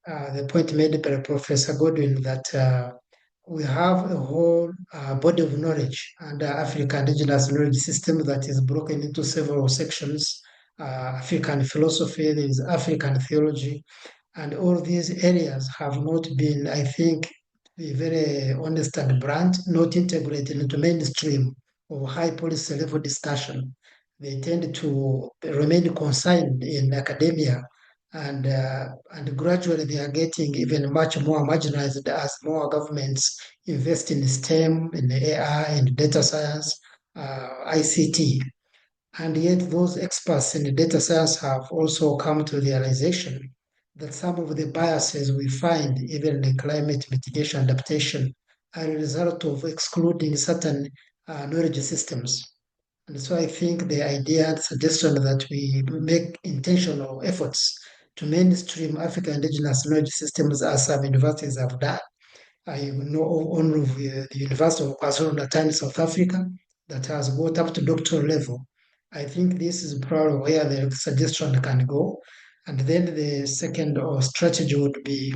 Speaker 7: point made by Professor Godwin that we have a whole body of knowledge under African indigenous knowledge system that is broken into several sections. African philosophy, there is African theology, and all these areas have not been, I think, to be very honest and blunt, not integrated into mainstream or high policy level discussion. They tend to remain consigned in academia, and gradually they are getting even much more marginalized as more governments invest in STEM, in AI, in data science, ICT. And yet those experts in data science have also come to the realization that some of the biases we find even in climate mitigation adaptation are a result of excluding certain knowledge systems. And so I think the idea and suggestion that we make intentional efforts to mainstream African indigenous knowledge systems as some universities have done. I know only of the University of KwaZulu-Natal in South Africa that has got up to doctoral level. I think this is probably where the suggestion can go. And then the second strategy would be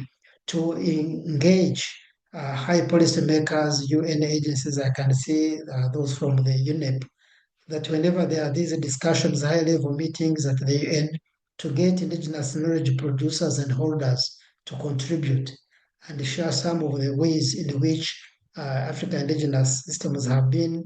Speaker 7: to engage high policymakers, UN agencies. I can see those from the UNEP, that whenever there are these discussions, high-level meetings at the UN, to get indigenous knowledge producers and holders to contribute and share some of the ways in which African indigenous systems have been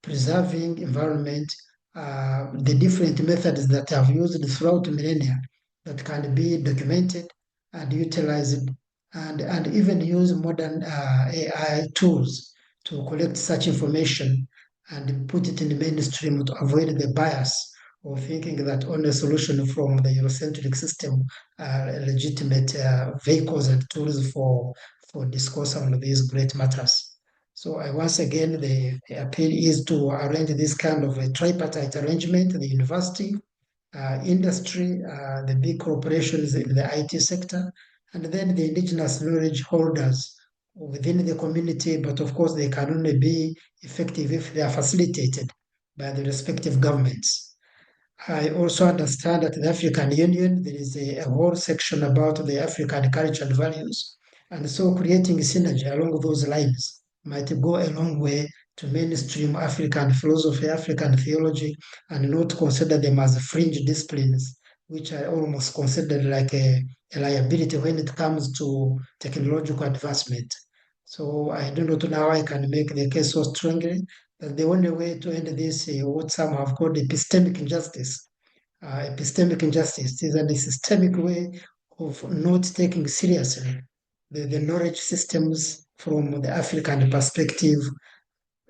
Speaker 7: preserving environment, the different methods that have used throughout millennia that can be documented and utilize it, and even use modern AI tools to collect such information and put it in the mainstream to avoid the bias of thinking that only solution from the Eurocentric system are legitimate vehicles and tools for discourse on these great matters. So once again, the appeal is to arrange this kind of a tripartite arrangement, the university, industry, the big corporations in the IT sector, and then the indigenous knowledge holders within the community. But of course, they can only be effective if they are facilitated by the respective governments. I also understand that the African Union, there is a whole section about the African culture and values. And so creating synergy along those lines might go a long way to mainstream African philosophy, African theology, and not consider them as fringe disciplines, which are almost considered like a liability when it comes to technological advancement. So I do not know how I can make the case so strongly that the only way to end this, what some have called epistemic injustice. Epistemic injustice is a systemic way of not taking seriously the knowledge systems from the African perspective,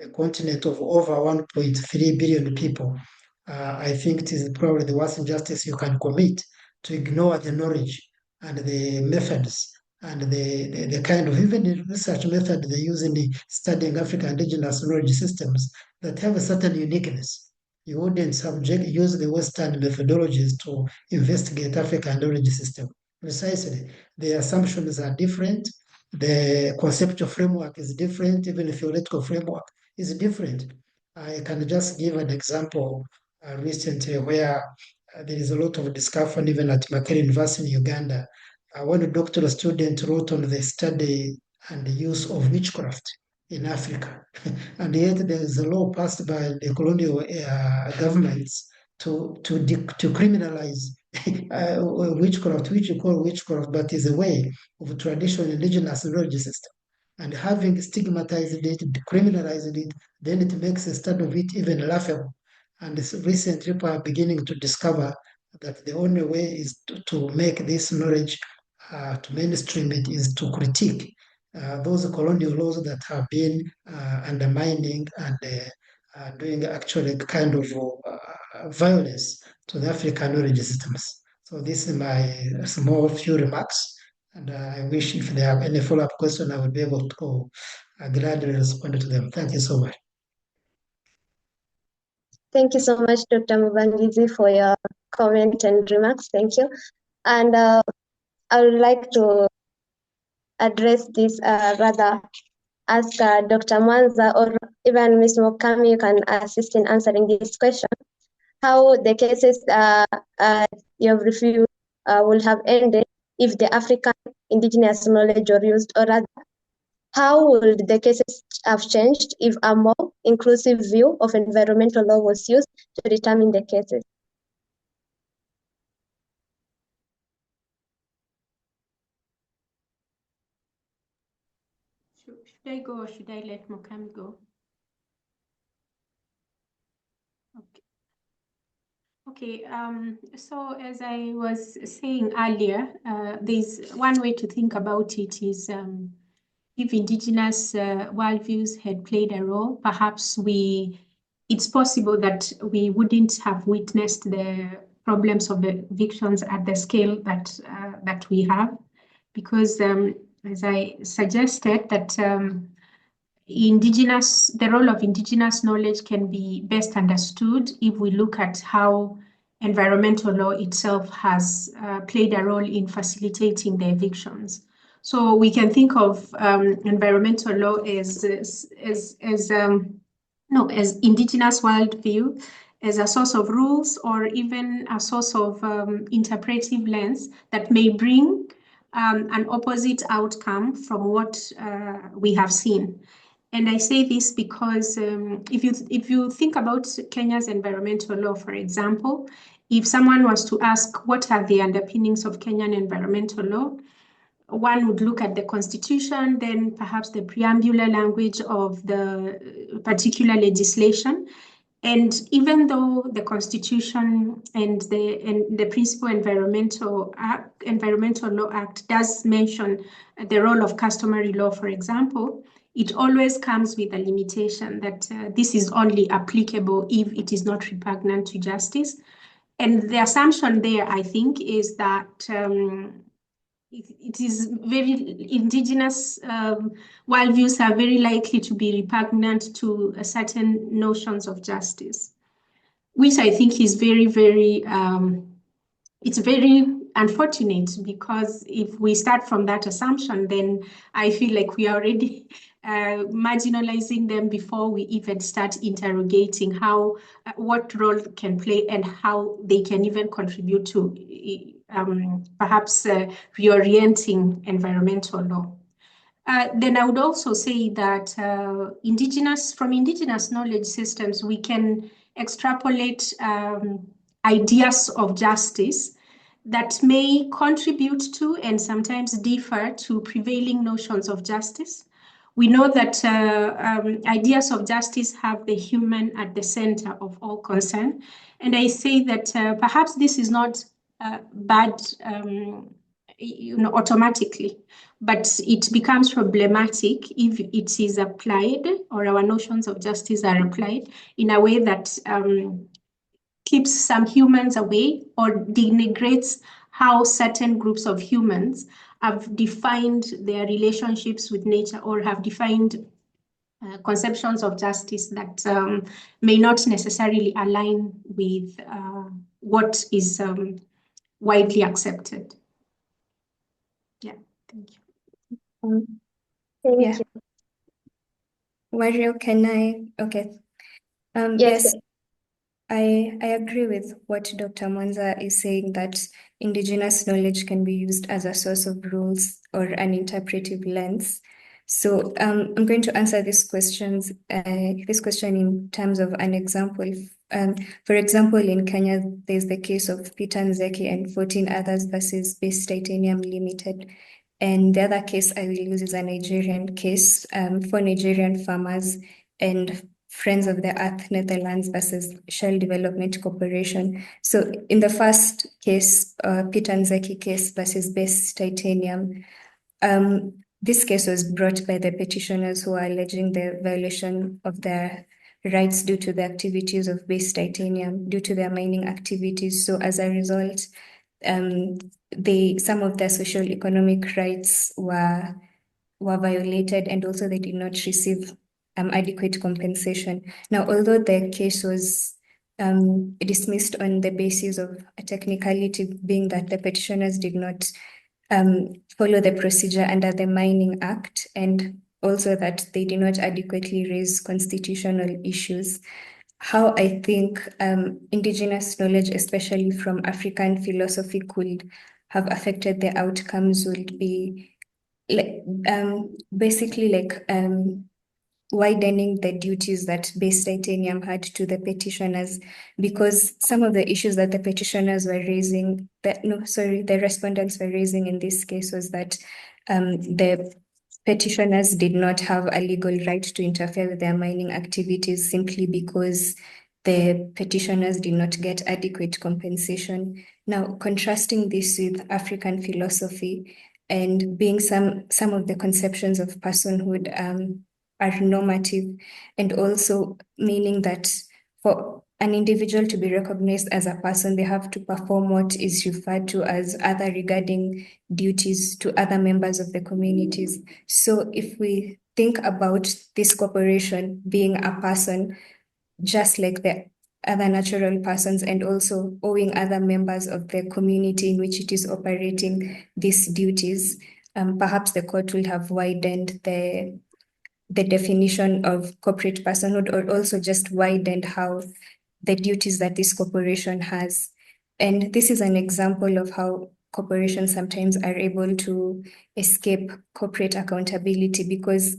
Speaker 7: a continent of over 1.3 billion people. I think it is probably the worst injustice you can commit to ignore the knowledge and the methods and the kind of even the research method they use in studying African indigenous knowledge systems that have a certain uniqueness. You wouldn't use the Western methodologies to investigate African knowledge system. Precisely. The assumptions are different. The conceptual framework is different. Even the theoretical framework is different. I can just give an example recently where there is a lot of discussion even at Makerere University in Uganda. When a doctoral student wrote on the study and the use of witchcraft in Africa. And yet there is a law passed by the colonial governments to criminalize witchcraft, which you call witchcraft, but is a way of traditional indigenous knowledge system. And having stigmatized it, criminalized it, then it makes a study of it even laughable. And recent people are beginning to discover that the only way is to make this knowledge, to mainstream it, is to critique those colonial laws that have been undermining and doing actually kind of violence to the African knowledge systems. So this is my small few remarks. And I wish if they have any follow-up question, I would be able to gladly respond to them. Thank you so much.
Speaker 2: Thank you so much, Dr. Mubangizi, for your comment and remarks. Thank you. And I would like to address this, rather ask Dr. Mwanza or even Ms. Mukami, you can assist in answering this question. How the cases you have reviewed will have ended if the African indigenous knowledge were used, or rather, how would the cases have changed if a more inclusive view of environmental law was used to determine the cases?
Speaker 6: Should I go or should I let Mukami go? Okay, so as I was saying earlier, there's one way to think about it is if indigenous worldviews had played a role, perhaps it's possible that we wouldn't have witnessed the problems of evictions at the scale that we have, because as I suggested, that the role of indigenous knowledge can be best understood if we look at how environmental law itself has played a role in facilitating the evictions. So we can think of environmental law as indigenous worldview, as a source of rules or even a source of interpretive lens that may bring an opposite outcome from what we have seen. And I say this because if you think about Kenya's environmental law, for example, if someone was to ask what are the underpinnings of Kenyan environmental law, one would look at the constitution, then perhaps the preambular language of the particular legislation. And even though the Constitution and the Principal Environmental Law Act does mention the role of customary law, for example, it always comes with a limitation that this is only applicable if it is not repugnant to justice. And the assumption there, I think, is that it is very indigenous worldviews are very likely to be repugnant to certain notions of justice, which I think is very, very, it's very unfortunate, because if we start from that assumption, then I feel like we are already marginalizing them before we even start interrogating how, what role can play and how they can even contribute to perhaps reorienting environmental law. Then I would also say that from indigenous knowledge systems, we can extrapolate ideas of justice that may contribute to and sometimes differ to prevailing notions of justice. We know that ideas of justice have the human at the center of all concern. And I say that perhaps this is not bad automatically, but it becomes problematic if it is applied, or our notions of justice are applied in a way that keeps some humans away or denigrates how certain groups of humans have defined their relationships with nature, or have defined conceptions of justice that may not necessarily align with what is widely accepted. Yeah, thank you.
Speaker 2: Thank you.
Speaker 5: Wario, can I? Okay. Yes. I agree with what Dr. Mwanza is saying, that indigenous knowledge can be used as a source of rules or an interpretive lens. So I'm going to answer this question in terms of an example. For example, in Kenya, there's the case of Peter Nzeki and 14 others versus Base Titanium Limited. And the other case I will use is a Nigerian case, for Nigerian farmers and Friends of the Earth Netherlands versus Shell Development Corporation. So in the first case, Peter Nzeki case versus Base Titanium, this case was brought by the petitioners who are alleging the violation of their rights due to the activities of Base Titanium, due to their mining activities. So as a result, some of their social economic rights were violated, and also they did not receive adequate compensation. Now, although the case was dismissed on the basis of a technicality, being that the petitioners did not follow the procedure under the Mining Act, and also that they did not adequately raise constitutional issues, how I think indigenous knowledge, especially from African philosophy, could have affected the outcomes would be basically widening the duties that Base Titanium had to the petitioners, because some of the issues that the petitioners were raising, the respondents were raising in this case, was that the petitioners did not have a legal right to interfere with their mining activities simply because the petitioners did not get adequate compensation. Now, contrasting this with African philosophy, and being some of the conceptions of personhood are normative, and also meaning that for an individual to be recognized as a person, they have to perform what is referred to as other regarding duties to other members of the communities. So if we think about this corporation being a person, just like the other natural persons, and also owing other members of the community in which it is operating these duties, perhaps the court will have widened the definition of corporate personhood, or also just widened how the duties that this corporation has. And this is an example of how corporations sometimes are able to escape corporate accountability, because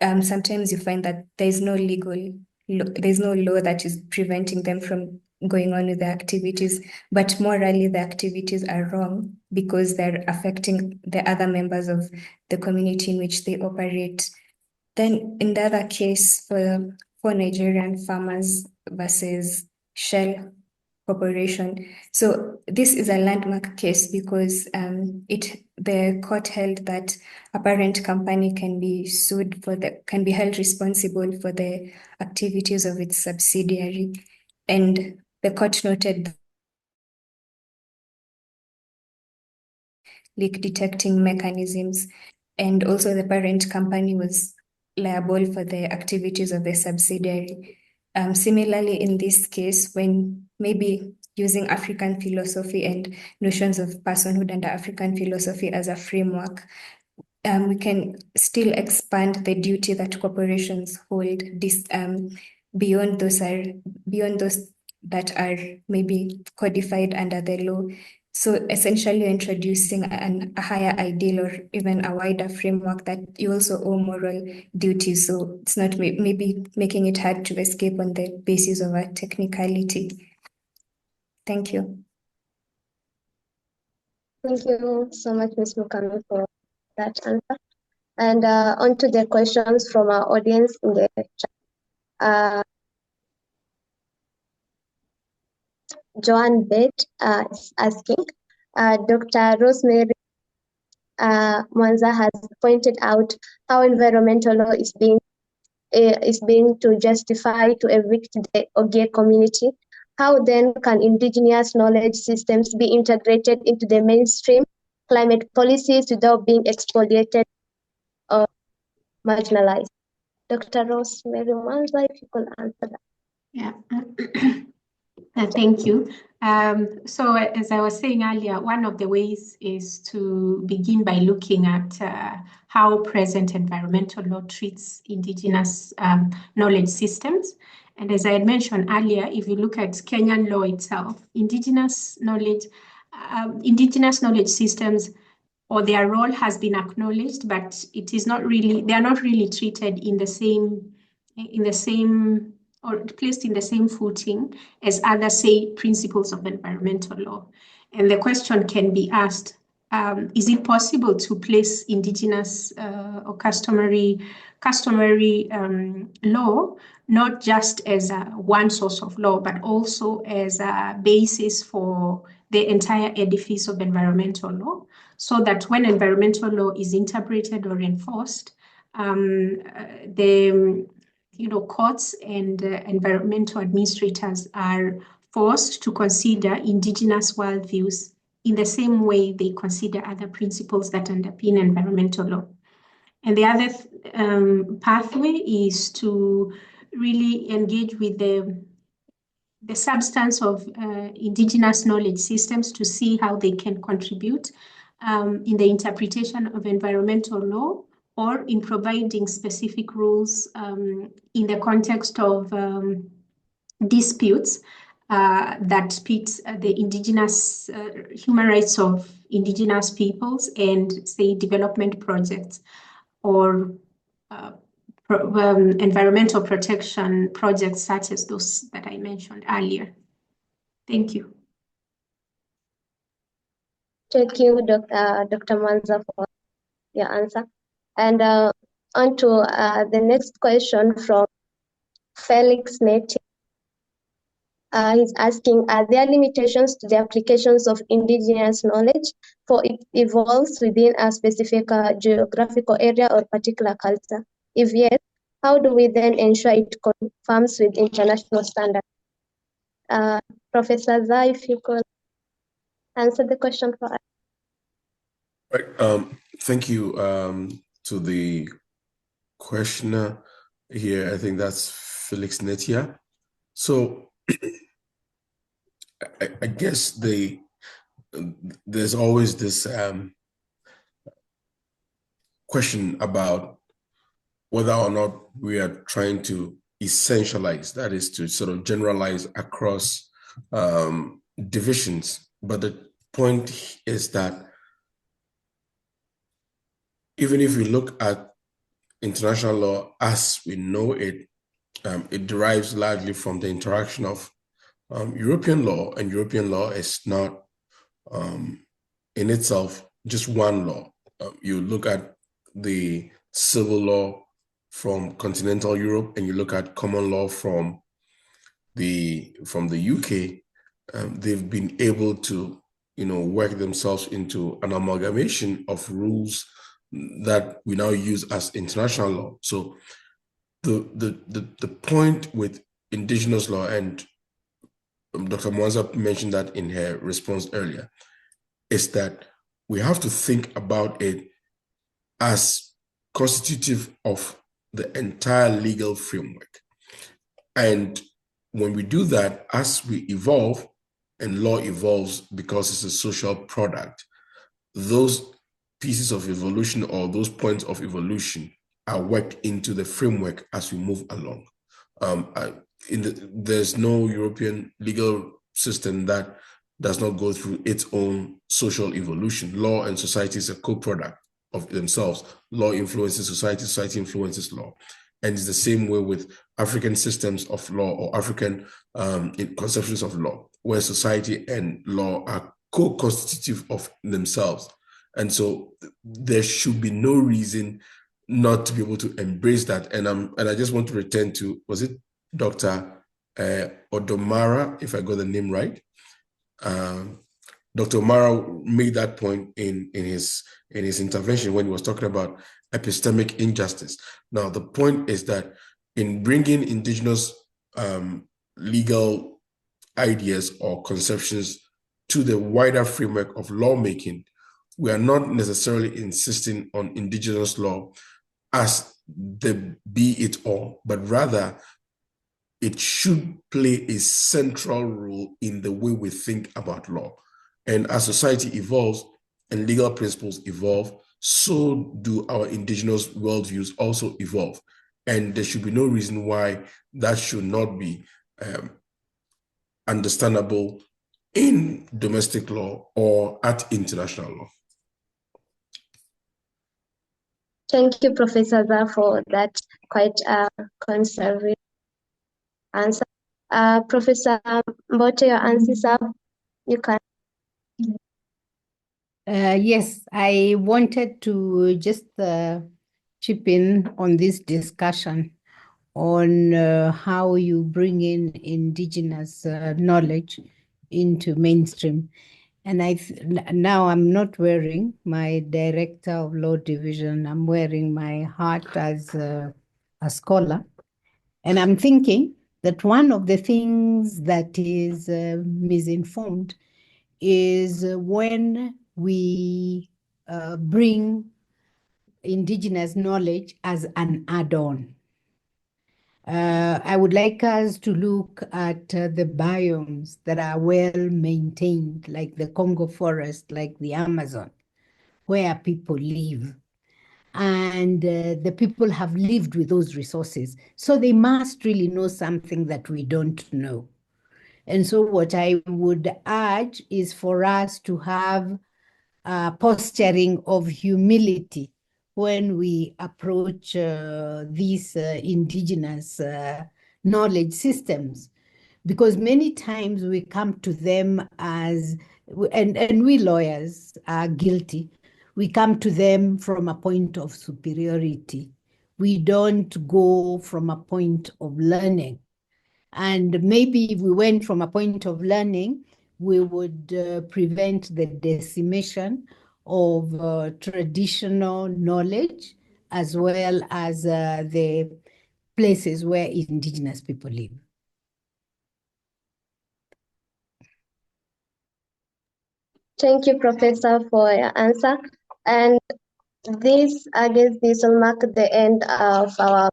Speaker 5: sometimes you find that there's no law that is preventing them from going on with the activities, but morally the activities are wrong because they're affecting the other members of the community in which they operate. Then in the other case, for Nigerian farmers versus Shell Corporation. So this is a landmark case because the court held that a parent company can be held responsible for the activities of its subsidiary, and the court noted leak detecting mechanisms, and also the parent company was liable for the activities of the subsidiary. Similarly, in this case, when maybe using African philosophy and notions of personhood under African philosophy as a framework, we can still expand the duty that corporations hold beyond those that are maybe codified under the law. So essentially introducing a higher ideal or even a wider framework that you also owe moral duties. So it's not maybe making it hard to escape on the basis of a technicality. Thank you.
Speaker 2: Thank you so much, Ms. Mukami, for that answer. And on to the questions from our audience in the chat. Joanne Bett is asking, Dr. Rosemary Mwanza has pointed out how environmental law is being to justify to evict the Ogier community. How then can indigenous knowledge systems be integrated into the mainstream climate policies without being expoliated or marginalized? Dr. Rosemary Mwanza, if you could answer that.
Speaker 6: Yeah. Thank you. So as I was saying earlier, one of the ways is to begin by looking at how present environmental law treats indigenous knowledge systems. And as I had mentioned earlier, if you look at Kenyan law itself, indigenous knowledge systems or their role has been acknowledged, but it is not really, they are not really treated in the same or placed in the same footing as other, say, principles of environmental law. And the question can be asked, is it possible to place indigenous or customary law, not just as one source of law, but also as a basis for the entire edifice of environmental law, so that when environmental law is interpreted or enforced, courts and environmental administrators are forced to consider indigenous worldviews in the same way they consider other principles that underpin environmental law. And the other pathway is to really engage with the substance of indigenous knowledge systems to see how they can contribute in the interpretation of environmental law, or in providing specific rules in the context of disputes that pit the indigenous human rights of indigenous peoples and, say, development projects or environmental protection projects such as those that I mentioned earlier. Thank you.
Speaker 2: Thank you, Dr. Mwanza, for your answer. And on to the next question from Felix Neti. He's asking, are there limitations to the applications of indigenous knowledge for it evolves within a specific geographical area or particular culture? If yes, how do we then ensure it conforms with international standards? Professor Dzah, if you could answer the question for us.
Speaker 4: Right. Thank you to the questioner here. I think that's Felix Netia. So I guess there's always this question about whether or not we are trying to essentialize, that is to sort of generalize across divisions. But the point is that even if we look at international law as we know it, it derives largely from the interaction of European law, and European law is not in itself just one law. You look at the civil law from continental Europe, and you look at common law from from the UK, they've been able to, work themselves into an amalgamation of rules that we now use as international law. So the point with indigenous law, and Dr. Mwanza mentioned that in her response earlier, is that we have to think about it as constitutive of the entire legal framework. And when we do that, as we evolve, and law evolves because it's a social product, those pieces of evolution or those points of evolution are worked into the framework as we move along. There's no European legal system that does not go through its own social evolution. Law and society is a co-product of themselves. Law influences society, society influences law. And it's the same way with African systems of law or African conceptions of law, where society and law are co-constitutive of themselves. And so there should be no reason not to be able to embrace that. And I just want to return to, was it Dr. Odomara, if I got the name right? Dr. Omara made that point in his intervention when he was talking about epistemic injustice. Now, the point is that in bringing indigenous legal ideas or conceptions to the wider framework of lawmaking, we are not necessarily insisting on indigenous law as the be it all, but rather it should play a central role in the way we think about law. And as society evolves and legal principles evolve, so do our indigenous worldviews also evolve. And there should be no reason why that should not be understandable in domestic law or at international law.
Speaker 2: Thank you, Professor Dzah, for that quite conservative answer. Professor Mbote, your answers up. You can.
Speaker 3: Yes, I wanted to just chip in on this discussion on how you bring in indigenous knowledge into mainstream. And now I'm not wearing my Director of Law Division. I'm wearing my hat as a scholar. And I'm thinking that one of the things that is misinformed is when we bring indigenous knowledge as an add-on. I would like us to look at the biomes that are well maintained, like the Congo forest, like the Amazon, where people live. And the people have lived with those resources. So they must really know something that we don't know. And so what I would urge is for us to have posturing of humility when we approach these indigenous knowledge systems, because many times we come to them as, and we lawyers are guilty, we come to them from a point of superiority. We don't go from a point of learning. And maybe if we went from a point of learning, we would prevent the decimation of traditional knowledge, as well as the places where indigenous people live.
Speaker 2: Thank you, Professor, for your answer. And this, I guess, this will mark the end of our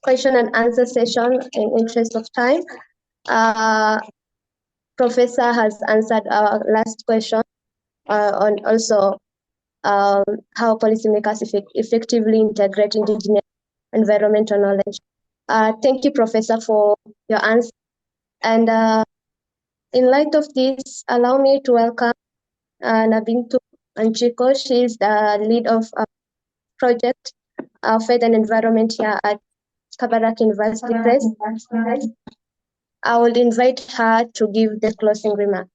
Speaker 2: question and answer session in interest of time. Professor has answered our last question on also how policymakers effectively integrate indigenous environmental knowledge. Thank you, Professor, for your answer. And in light of this, allow me to welcome Nabintu Anchiko. She is the lead of project Faith and Environment here at Kabarak University Press. I will invite her to give the closing remark.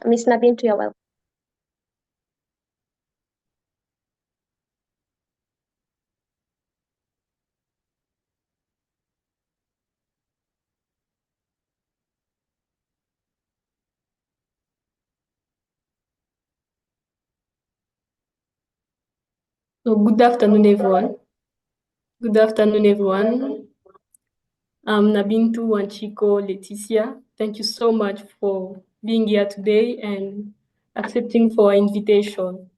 Speaker 2: Ms. Nabintu, you're welcome.
Speaker 8: So good afternoon, everyone. Good afternoon, everyone. I'm Nabintu Wanchiko Leticia. Thank you so much for being here today and accepting for our invitation.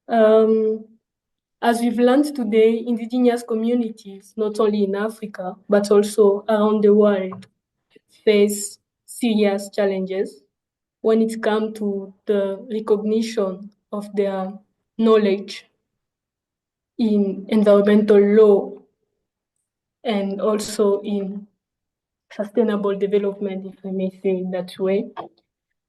Speaker 8: As we've learned today, indigenous communities, not only in Africa, but also around the world, face serious challenges when it comes to the recognition of their knowledge in environmental law and also in sustainable development, if I may say it that way.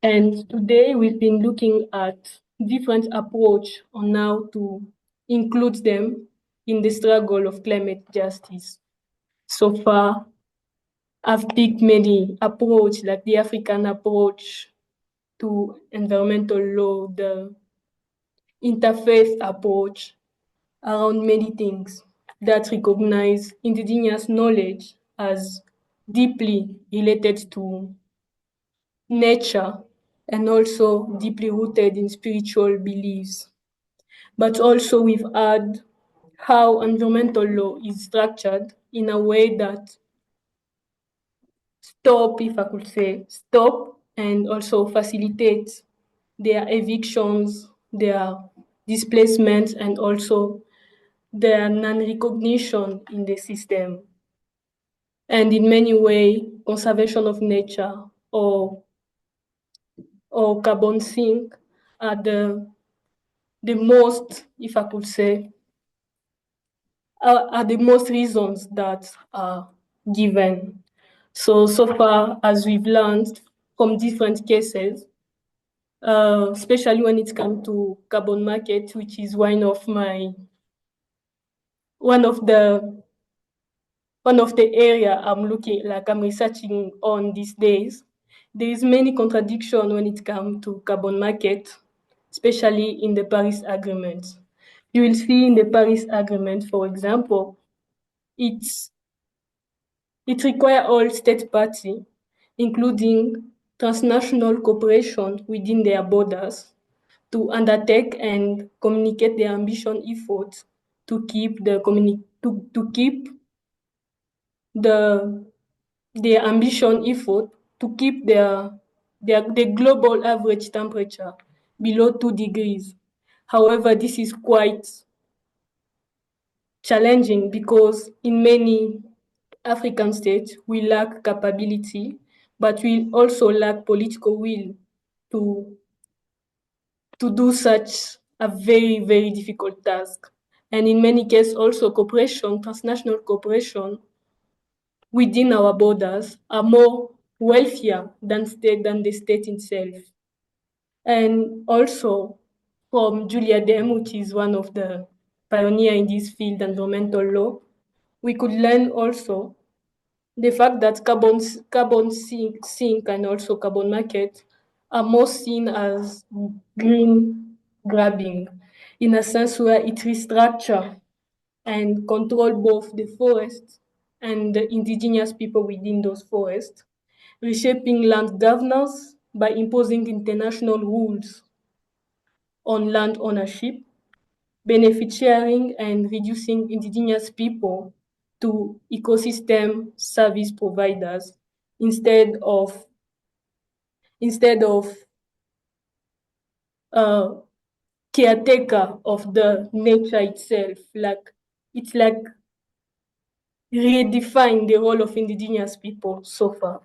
Speaker 8: And today we've been looking at different approach on how to include them in the struggle of climate justice. So far, I've picked many approach, like the African approach to environmental law, the interfaith approach around many things that recognize indigenous knowledge as deeply related to nature and also deeply rooted in spiritual beliefs. But also we've had how environmental law is structured in a way that stop, if I could say, stop and also facilitate their evictions, their displacements, and also their non-recognition in the system. And in many ways, conservation of nature or carbon sink are the most, if I could say, are the most reasons that are given. So far, as we've learned from different cases, especially when it comes to carbon market, which is one of the area I'm researching on these days. There is many contradiction when it comes to carbon market, especially in the Paris Agreement. You will see in the Paris Agreement, for example, it requires all state parties, including transnational cooperation within their borders, to undertake and communicate their ambition efforts to keep their ambition effort to keep the global average temperature below 2 degrees. However, this is quite challenging because in many African states, we lack capability, but we also lack political will to do such a very, very difficult task. And in many cases, also cooperation, transnational cooperation within our borders are more wealthier than the state itself. And also from Julia Dem, which is one of the pioneers in this field, environmental law, we could learn also the fact that carbon sink and also carbon market are more seen as green grabbing, in a sense where it restructure and control both the forest and the indigenous people within those forests, reshaping land governance by imposing international rules on land ownership, benefit sharing, and reducing indigenous people to ecosystem service providers instead of caretaker of the nature itself. It's like redefine the role of indigenous people so far.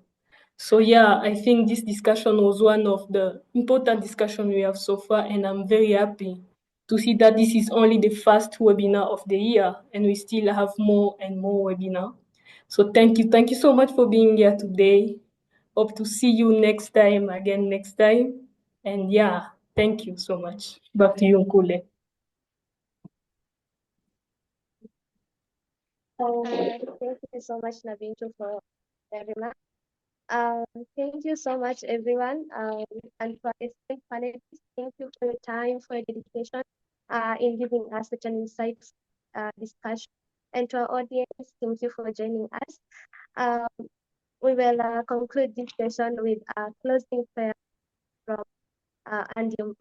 Speaker 8: So yeah, I think this discussion was one of the important discussions we have so far, and I'm very happy to see that this is only the first webinar of the year, and we still have more and more webinars. So thank you so much for being here today. Hope to see you next time. And yeah, thank you so much. Back to you, Nkule.
Speaker 2: Thank you so much, Nabintu, for the remark. Thank you so much, everyone. And for esteemed panelists, thank you for your time, for your dedication in giving us such an insightful discussion. And to our audience, thank you for joining us. We will conclude this session with a closing prayer from Andrew.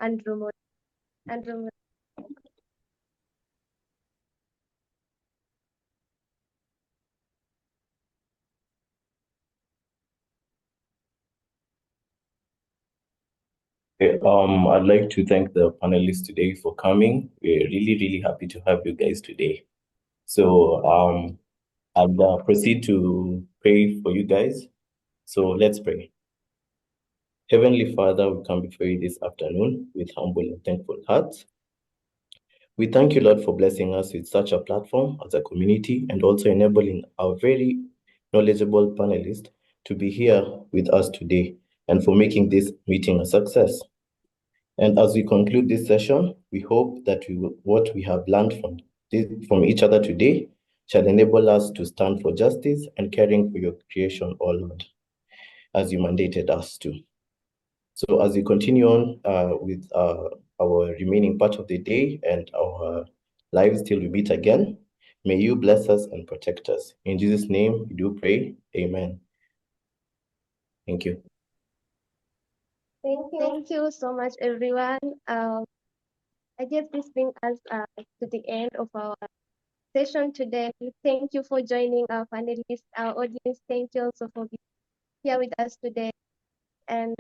Speaker 9: I'd like to thank the panelists today for coming. We're really, really happy to have you guys today. So I'll proceed to pray for you guys. So let's pray. Heavenly Father, we come before you this afternoon with humble and thankful hearts. We thank you, Lord, for blessing us with such a platform as a community and also enabling our very knowledgeable panelists to be here with us today and for making this meeting a success. And as we conclude this session, we hope that what we have learned from each other today shall enable us to stand for justice and caring for your creation, O Lord, as you mandated us to. So as we continue on with our remaining part of the day and our lives till we meet again, may you bless us and protect us. In Jesus' name, we do pray. Amen. Thank you.
Speaker 2: Thank you so much, everyone. I guess this brings us to the end of our session today. Thank you for joining our panelists, our audience. Thank you also for being here with us today. And